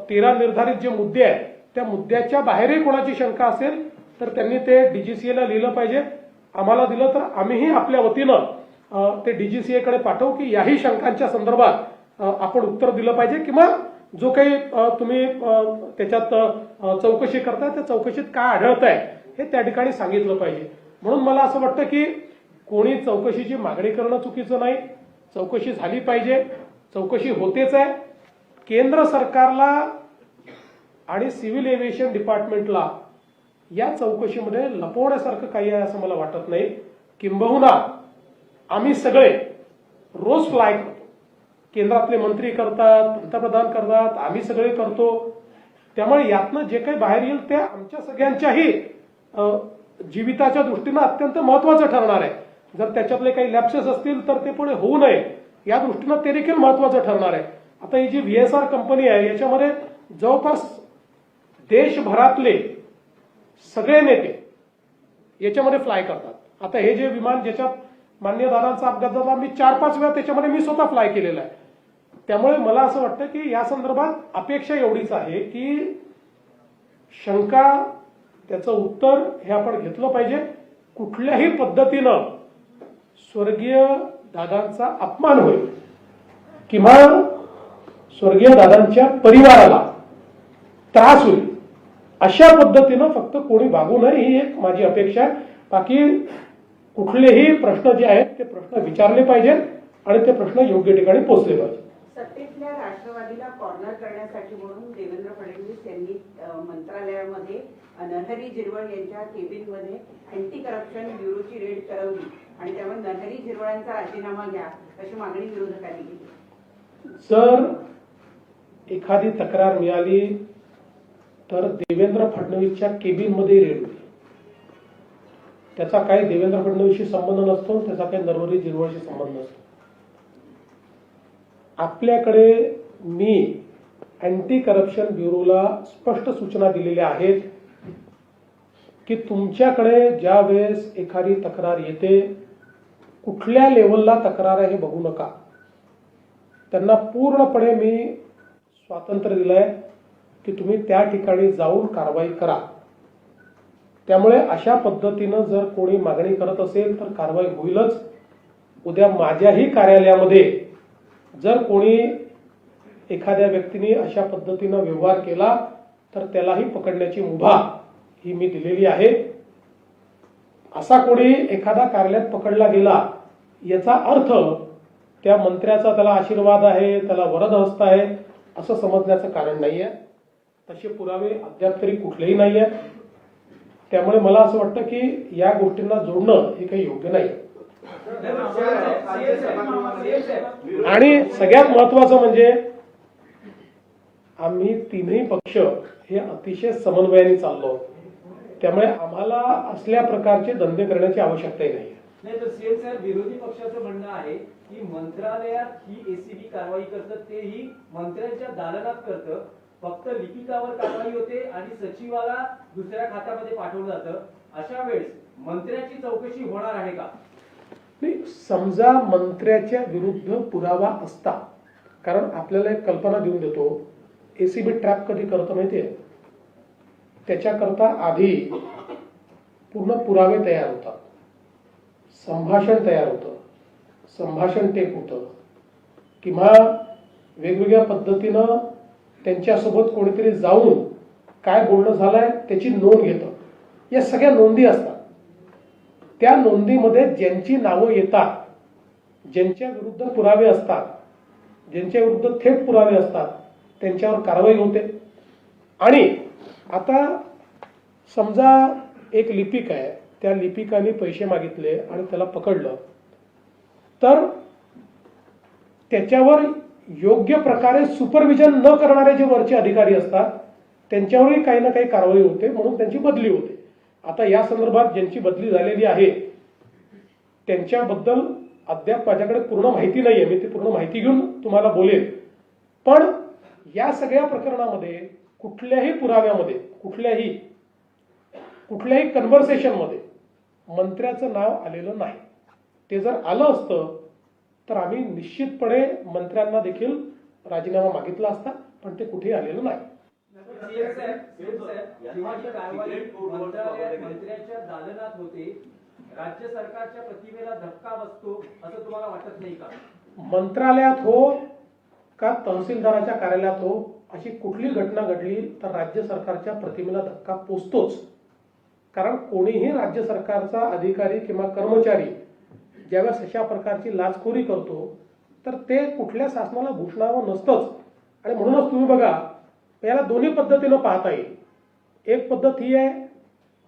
13 निर्धारित जे मुद्दे आहेत त्या मुद्द्याच्या बाहेरही कोणाची शंका असेल तर त्यांनी ते DGCAला लिहिलं पाहिजे. आम्हाला दिलं तर आम्हीही आपल्या वतीनं ते DGCAकडे पाठवू की याही शंकांच्या संदर्भात आपण उत्तर दिलं पाहिजे किंवा जो काही तुम्ही त्याच्यात चौकशी करताय त्या चौकशीत काय आढळत आहे हे त्या ठिकाणी सांगितलं पाहिजे. म्हणून मला असं वाटतं की कोणी चौकशीची मागणी करणं चुकीचं नाही. चौकशी झाली पाहिजे, चौकशी होतेच आहे. केंद्र सरकारला आणि सिव्हिल एव्हिएशन डिपार्टमेंटला या चौकशीमध्ये लपवण्यासारखं काही आहे असं मला वाटत नाही. किंबहुना आम्ही सगळे रोज फ्लाय करतो, केंद्रातले मंत्री करतात, पंतप्रधान करतात, आम्ही सगळे करतो. त्यामुळे यातनं जे काही बाहेर येईल ते आमच्या सगळ्यांच्याही जीविताच्या दृष्टीनं अत्यंत महत्वाचं ठरणार आहे. जर त्याच्यातले काही लॅप्सेस असतील तर ते पुढे होऊ नये या दृष्टीनं ते देखील महत्वाचं ठरणार आहे. आता ही जी VSR कंपनी आहे याच्यामध्ये जवळपास देशभरातले सगळे नेते याच्यामध्ये फ्लाय करतात. आता हे जे विमान ज्याच्यात मान्य दादांचा अपघात झाला, मी 4-5 वेळा त्याच्यामध्ये मी स्वतः फ्लाय केलेला आहे. त्यामुळे मला असं वाटतं की या संदर्भात अपेक्षा एवढीच आहे की शंका, त्याचं उत्तर हे आपण घेतलं पाहिजे. कुठल्याही पद्धतीनं स्वर्गीय दादांचा अपमान होईल किंवा स्वर्गीय दादांच्या परिवाराला त्रास होईल अशा पद्धतीनं फक्त कोणी वागू नये, ही एक माझी अपेक्षा आहे. बाकी कुठलेही प्रश्न जे आहेत ते प्रश्न विचारले पाहिजेत आणि ते प्रश्न योग्य ठिकाणी पोहोचले पाहिजे. सत्तेतल्या राष्ट्रवादीला कॉर्नर करण्यासाठी म्हणून देवेंद्र फडणवीस यांनी मंत्रालयामध्ये नरहरी झिरवळ यांच्या केबिनमध्ये अँटी करप्शन ब्युरोची रेड करवली आणि त्यामुळे नरहरी झिरवळांचा राजीनामा घ्या अशी मागणी विरोधकांनी केली. जर एखादी तक्रार मिळाली तर देवेंद्र फडणवीसच्या केबिनमध्ये रेड होईल. त्याचा काही देवेंद्र फडणवीसशी संबंध नसतो, त्याचा काही नरहरी झिरवळशी संबंध नसतो. आपल्याकडे मी अँटी करप्शन ब्युरोला स्पष्ट सूचना दिलेल्या आहेत की तुमच्याकडे ज्या वेळेस एखादी तक्रार येते, कुठल्या लेवलला तक्रार आहे हे बघू नका. त्यांना पूर्णपणे मी स्वातंत्र्य दिलंय की तुम्ही त्या ठिकाणी जाऊन कारवाई करा. त्यामुळे अशा पद्धतीनं जर कोणी मागणी करत असेल तर कारवाई होईलच. उद्या माझ्याही कार्यालयामध्ये जर कोणी एखाद्या व्यक्तीने अशा पद्धतीनं व्यवहार केला तर त्यालाही पकडण्याची मुभा ही मी दिलेली आहे. असा कोणी एखादा कार्यालयात पकडला गेला याचा अर्थ त्या मंत्र्याचा त्याला आशीर्वाद आहे, त्याला वरद हस्त आहे असं समजण्याचं कारण नाहीये. तसे पुरावे अद्याप तरी कुठलेही नाहीये. त्यामुळे मला असं वाटतं की या गोष्टींना जोडणं हे काही योग्य नाही. आणि सगळ्यात महत्वाचं म्हणजे आम्ही तिन्ही पक्ष हे अतिशय समन्वयाने चाललो. त्यामुळे आम्हाला असल्या प्रकारचे धंदे करण्याची आवश्यकताही नाही. नाही तर सीएम साहेब, विरोधी पक्षाचं म्हणणं आहे की मंत्रालयात ही एसीबी कारवाई करतं, तेही मंत्र्यांच्या दालनात करतं, फक्त लिपिकावर कारवाई होते आणि सचिवाला दुसऱ्या खात्यामध्ये पाठवलं जातं. अशा वेळेस मंत्र्याची चौकशी होणार आहे का? समजा मंत्र्याच्या विरुद्ध पुरावा असता, कारण आपल्याला एक कल्पना देऊन देतो, एसीबी ट्रॅप कधी करतं माहितीये, त्याच्याकरता आधी पूर्ण पुरावे तयार होतात, संभाषण तयार होतं, संभाषण टेप होतं किंवा वेगवेगळ्या पद्धतीनं त्यांच्यासोबत कोणीतरी जाऊन काय बोलणं झालंय त्याची नोंद घेतं. या सगळ्या नोंदी असतात. त्या नोंदीमध्ये ज्यांची नावं येतात, ज्यांच्या विरुद्ध पुरावे असतात, ज्यांच्या विरुद्ध थेट पुरावे असतात, त्यांच्यावर कारवाई होते. आणि आता समजा एक लिपिक आहे, त्या लिपिकाने पैसे मागितले आणि त्याला पकडलं, तर त्याच्यावर योग्य प्रकारे सुपरविजन न करणारे जे वरचे अधिकारी असतात त्यांच्यावरही काही ना काही कारवाई होते, म्हणून त्यांची बदली होते. आता या संदर्भात ज्यांची बदली झालेली आहे त्यांच्याबद्दल अद्याप माझ्याकडे पूर्ण माहिती नाहीये, मी ती पूर्ण माहिती घेऊन तुम्हाला बोलेन. पण या सगळ्या प्रकरणामध्ये कुठल्याही पुराव्यामध्ये, कुठल्याही कन्व्हर्सेशनमध्ये मंत्र्याचं नाव आलेलं नाही. ते जर आलं असतं तर आम्ही निश्चितपणे मंत्र्यांना देखील राजीनामा मागितला असता, पण ते कुठेही आलेलं नाही. मंत्र्याच्या दालनात होते, राज्य सरकारच्या प्रतिमेला धक्का बसतो असं तुम्हाला वाटत नाही का? मंत्रालयात हो का तहसीलदाराच्या कार्यालयात हो, अशी कुठली घटना घडली तर राज्य सरकारच्या प्रतिमेला धक्का पोचतोच. कारण कोणीही राज्य सरकारचा अधिकारी किंवा कर्मचारी ज्यावेळेस अशा प्रकारची लाचखोरी करतो तर ते कुठल्या शासनाला भूषणावं नसतंच. आणि म्हणूनच तुम्ही बघा, याला दोन्ही पद्धतीनं पाहता येईल. एक पद्धत ही आहे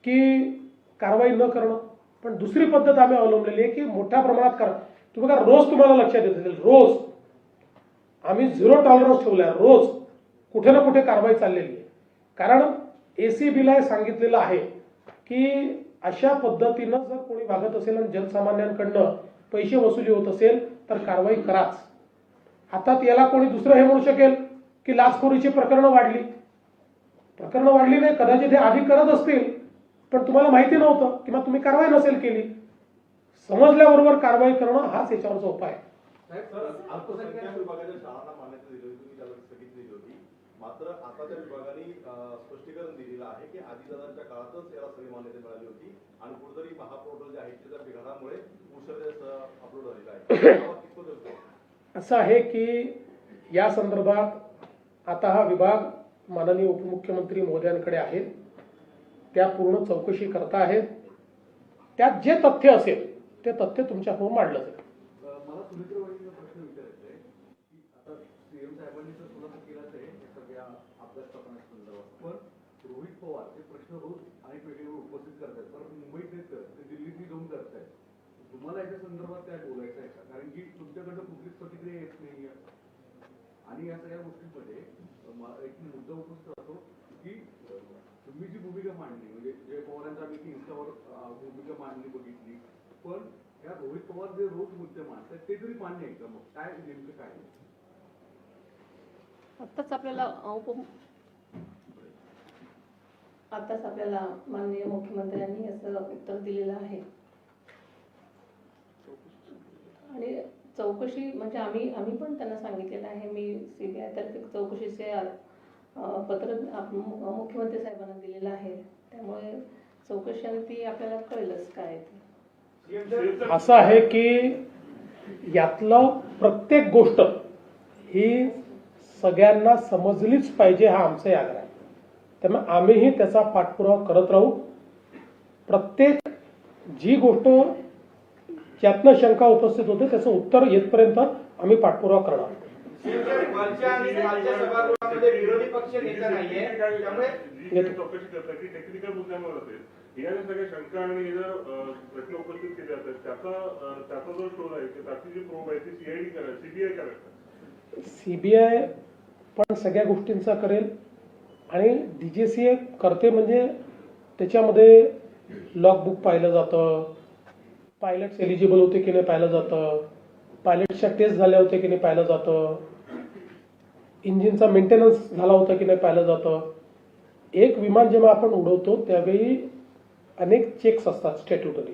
की कारवाई न करणं, पण दुसरी पद्धत आम्ही अवलंबलेली आहे की मोठ्या प्रमाणात करा. तुम्ही बघा, रोज तुम्हाला लक्षात येत असेल, रोज आम्ही 0 टॉलरन्स ठेवलाय. रोज कुठे ना कुठे कारवाई चाललेली आहे. कारण एसीबीला सांगितलेलं आहे की अशा पद्धतीनं जर कोणी वागत असेल आणि जनसामान्यांकडनं पैसे वसुली होत असेल तर कारवाई कराच. आता याला कोणी दुसरं हे म्हणू शकेल की लाचखोरीची प्रकरणं वाढली नाही, कदाचित हे आधी करत असतील पण तुम्हाला माहिती नव्हतं किंवा तुम्ही कारवाई नसेल केली. समजल्याबरोबर कारवाई करणं हाच याच्यावरचा उपाय आहे. साहेब, अल्पसंख्याक विभागाच्या शाळांना मान्यता दिली होती, तुम्ही त्याला स्थगिती दिली होती. मात्र आता त्या विभागाने स्पष्टीकरण दिलेलं आहे की आदिदादांच्या काळातच याला सगळी मान्यता मिळाली होती आणि कुठेतरी महापोर्टल जे आहे त्याच्या बिघाडामुळे उशिरा अपलोड झालेलं आहे. असं आहे की या संदर्भात आता हा विभाग माननीय उपमुख्यमंत्री महोदयांकडे आहे, त्या पूर्ण चौकशी करता आहेत. त्यात जे तथ्य असेल ते तथ्य तुमच्यासमोर मांडलं जाईल. मला सुमित्रवाडीचा प्रश्न विचारायचा आहे की आता सीएम साहेबांनी तर खुलासा केलाच आहे या सगळ्या अभ्यास संदर्भात, पण रोहित पवार हे प्रश्न रोज अनेक वेगवेगळे उपस्थित करतात, पण मुंबईत नाही करत, ते दिल्लीतही जाऊन करतायत. तुम्हाला याच्या संदर्भात काय बोलायचं आहे का? कारण की तुमच्याकडनं कुठलीच प्रतिक्रिया येत नाहीये आणि या सगळ्या गोष्टींमध्ये एक मुद्दा उपस्थित राहतो की तुम्ही जी भूमिका मांडली, म्हणजे जय पवारांचा आम्ही इन्स्टावर भूमिका मांडली बघितली, पण या रोहित पवार जे रोज मुद्दे मांडतात ते तरी मान्य आहे का? मग काय नेमकं काय? आताच आपल्याला माननीय मुख्यमंत्र्यांनी असं उत्तर दिलेलं आहे. आणि चौकशी म्हणजे आम्ही पण त्यांना सांगितलेलं आहे. मी सीबीआय तर्फे चौकशीचे पत्र मुख्यमंत्री साहेबांना दिलेलं आहे. त्यामुळे चौकशी आणि ती आपल्याला कळेलच काय ते. असं आहे की यातलं प्रत्येक गोष्ट ही सगळ्यांना समजलीच पाहिजे, हा आमचाही आग्रह आहे. त्यामुळे आम्हीही त्याचा पाठपुरावा करत राहू. प्रत्येक जी गोष्ट ज्यातनं शंका उपस्थित होते त्याचं उत्तर येतपर्यंत आम्ही पाठपुरावा करणार. विरोधी पक्ष नेता नाहीये, त्यामुळे चौकशी करतात की टेक्निकल मुद्द्यांवर असेल, या ज्या सगळ्या शंका आणि हे जर प्रश्न उपस्थित केले जातात त्याचा जो शोध आहे त्याची जी प्रोब आहे ती सीआयडी करेल, सीबीआय करेल. सीबीआय पण सगळ्या गोष्टींचा करेल आणि डीजीसीए करते म्हणजे त्याच्यामध्ये लॉगबुक पाहिलं जातं, पायलट्स एलिजिबल होते की नाही पाहिलं जातं, पायलटच्या टेस्ट झाल्या होत्या की नाही पाहिलं जातं, इंजिनचा मेंटेनन्स झाला होता की नाही पाहिलं जातं. एक विमान जेव्हा आपण उडवतो त्यावेळी अनेक चेक्स असतात स्टॅट्युटरी,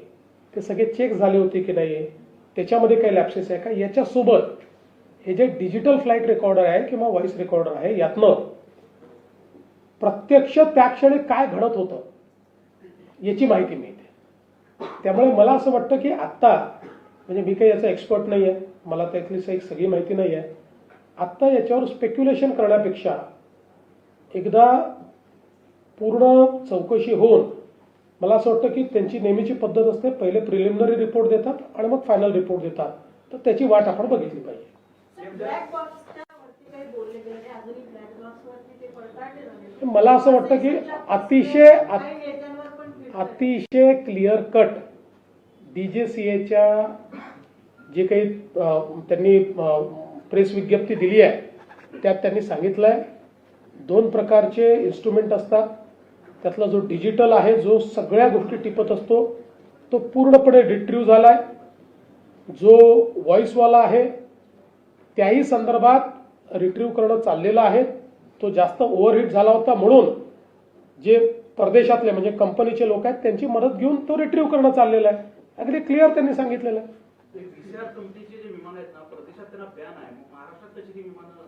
ते सगळे चेक झाले होते की नाही, त्याच्यामध्ये काही लॅप्सेस आहे का. याच्यासोबत हे जे डिजिटल फ्लाईट रेकॉर्डर आहे किंवा व्हॉइस रेकॉर्डर आहे यातनं प्रत्यक्ष त्या क्षणी काय घडत होतं याची माहिती मिळते. त्यामुळे मला असं वाटतं की आत्ता म्हणजे मी काही याचा एक्सपर्ट नाही आहे, मला त्यातली सगळी माहिती नाही आहे. आत्ता याच्यावर स्पेक्युलेशन करण्यापेक्षा एकदा पूर्ण चौकशी होऊन मला असं वाटतं की त्यांची नेहमीची पद्धत असते, पहिले प्रिलिमिनरी रिपोर्ट देतात आणि मग फायनल रिपोर्ट देतात, तर त्याची वाट आपण बघितली पाहिजे. मला असं वाटतं की अतिशय क्लिअर कट डीजीसीएच्या जे काही त्यांनी प्रेस विज्ञप्ती दिली आहे त्यात त्यांनी सांगितलं आहे 2 प्रकारचे इन्स्ट्रुमेंट असतात. त्यातला जो डिजिटल आहे, जो सगळ्या गोष्टी टिपत असतो, तो पूर्णपणे रिट्रीव्ह झालाय. जो व्हॉइसवाला आहे त्याही संदर्भात रिट्रीव्ह करणं चाललेलं आहे. तो जास्त ओव्हरहीट झाला होता म्हणून जे परदेशातले म्हणजे कंपनीचे लोक आहेत त्यांची मदत घेऊन तो रिट्रीव्ह करणं चाललेलं आहे. अगदी क्लिअर त्यांनी सांगितलेलं आहे. कंपनीचे जे विमान आहेत ना, परदेशात त्यांना बॅन आहे, महाराष्ट्रात कशी विमानं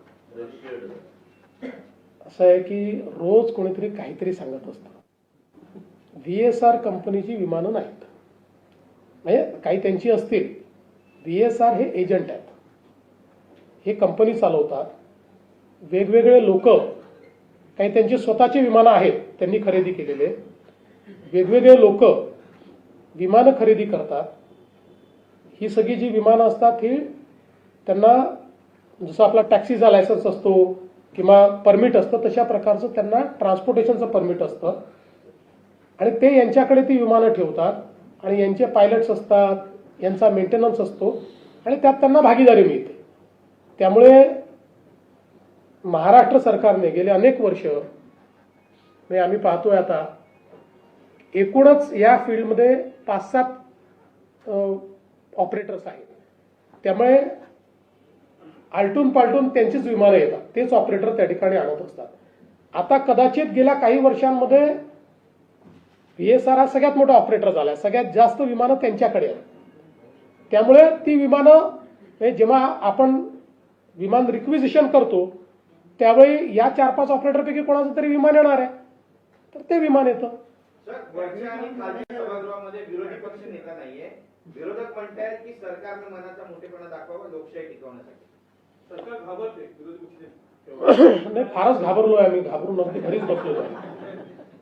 असं आहे की रोज कोणीतरी काहीतरी सांगत असतं. VSR कंपनीची विमानं नाहीत, म्हणजे काही त्यांची असतील. VSR हे एजंट आहेत, हे कंपनी चालवतात. वेगवेगळे लोक, काही त्यांची स्वतःची विमानं आहेत त्यांनी खरेदी केलेले, वेगवेगळे लोक विमानं खरेदी करतात. ही सगळी जी विमानं असतात ही त्यांना जसं आपला टॅक्सीचा लायसन्स असतो किंवा परमिट असतं तशा प्रकारचं त्यांना ट्रान्सपोर्टेशनचं परमिट असतं आणि ते यांच्याकडे ती विमानं ठेवतात आणि यांचे पायलट्स असतात, यांचा मेंटेनन्स असतो आणि त्यात त्यांना भागीदारी मिळते. त्यामुळे महाराष्ट्र सरकारने गेले अनेक वर्ष म्हणजे आम्ही पाहतोय आता एकूणच या फील्डमध्ये 5-7 ऑपरेटर्स आहेत. त्यामुळे आलटून पालटून त्यांचीच विमानं येतात, तेच ऑपरेटर त्या ठिकाणी आणत असतात. आता कदाचित गेल्या काही वर्षांमध्ये VSR हा सगळ्यात मोठा ऑपरेटर झाला, सगळ्यात जास्त विमानं त्यांच्याकडे आहेत. त्यामुळे ती विमानं जेव्हा आपण विमान रिक्विजिशन करतो त्यावेळी या 4-5 ऑपरेटरपैकी कोणाचं तरी विमान येणार आहे, तर ते विमान येतं. वरच्या आणि खालच्या सभागृहामध्ये विरोधी पक्ष नेता नाहीये. विरोधक म्हणतात की सरकारनं मनाचा मोठेपणा दाखवावा लोकशाही टिकवण्यासाठी. सरकार घाबरते विरोधी पक्ष नाही, फारच घाबरलोय आम्ही. घाबरून आमची घरीच बसलो आहे.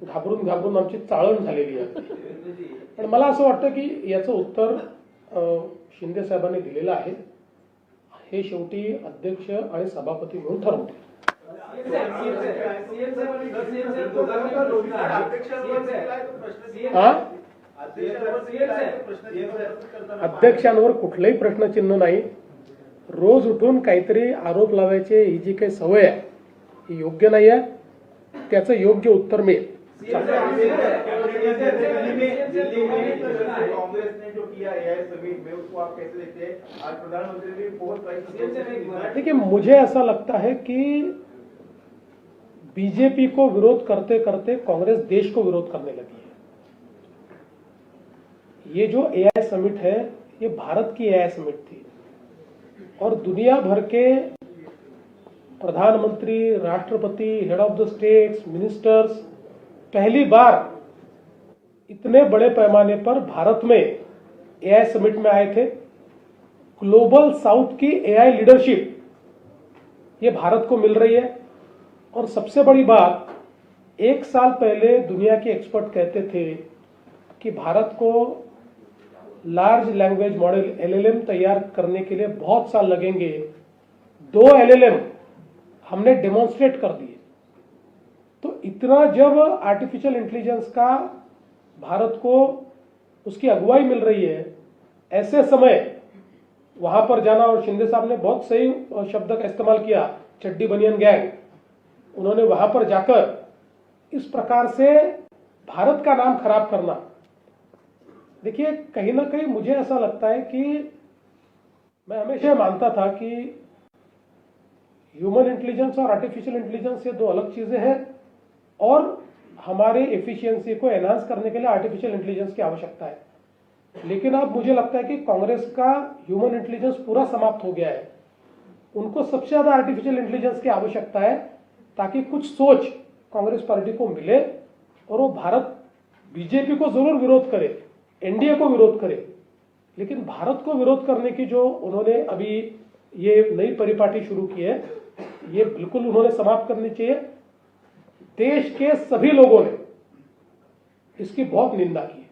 घाबरून आमची चाळण झालेली आहे. पण मला असं वाटतं की याचं उत्तर शिंदे साहेबांनी दिलेलं आहे. हे शेवटी अध्यक्ष आणि सभापती म्हणून ठरवते. अध्यक्षांवर कुठलंही प्रश्नचिन्ह नाही. रोज उठून काहीतरी आरोप लावायचे ही जी काही सवय आहे ही योग्य नाही आहे. त्याचं योग्य उत्तर मिळेल. कांग्रेस ने जो किया एआई समिट में उसको आप कैसे देखते हैं? आज प्रधानमंत्री भी बहुत देखिए, मुझे ऐसा लगता है कि बीजेपी को विरोध करते करते कांग्रेस देश को विरोध करने लगी है. ये जो एआई समिट है ये भारत की एआई समिट थी और दुनिया भर के प्रधानमंत्री, राष्ट्रपति, head of the states, ministers पहली बार इतने बड़े पैमाने पर भारत में एआई समिट में आए थे. ग्लोबल साउथ की एआई लीडरशिप ये भारत को मिल रही है. और सबसे बड़ी बात, 1 साल पहले दुनिया के एक्सपर्ट कहते थे कि भारत को लार्ज लैंग्वेज मॉडल एलएलएम तैयार करने के लिए बहुत साल लगेंगे. 2 एलएलएम हमने डेमोन्स्ट्रेट कर दिए. तो इतना जब आर्टिफिशियल इंटेलिजेंस का भारत को उसकी अगुवाई मिल रही है, ऐसे समय वहां पर जाना, और शिंदे साहब ने बहुत सही शब्द का इस्तेमाल किया, चड्डी बनियन गैंग, उन्होंने वहां पर जाकर इस प्रकार से भारत का नाम खराब करना. देखिए, कहीं ना कहीं मुझे ऐसा लगता है कि मैं हमेशा मानता था कि ह्यूमन इंटेलिजेंस और आर्टिफिशियल इंटेलिजेंस ये 2 अलग चीजें हैं और हमारे एफिशिएंसी को एनहांस करने के लिए आर्टिफिशियल इंटेलिजेंस की आवश्यकता है. लेकिन अब मुझे लगता है कि कांग्रेस का ह्यूमन इंटेलिजेंस पूरा समाप्त हो गया है. उनको सबसे ज्यादा आर्टिफिशियल इंटेलिजेंस की आवश्यकता है ताकि कुछ सोच कांग्रेस पार्टी को मिले और वो भारत बीजेपी को जरूर विरोध करे, एनडीए को विरोध करे, लेकिन भारत को विरोध करने की जो उन्होंने अभी ये नई परिपाटी शुरू की है ये बिल्कुल उन्होंने समाप्त करनी चाहिए. देश के सभी लोगों ने इसकी बहुत निंदा की है.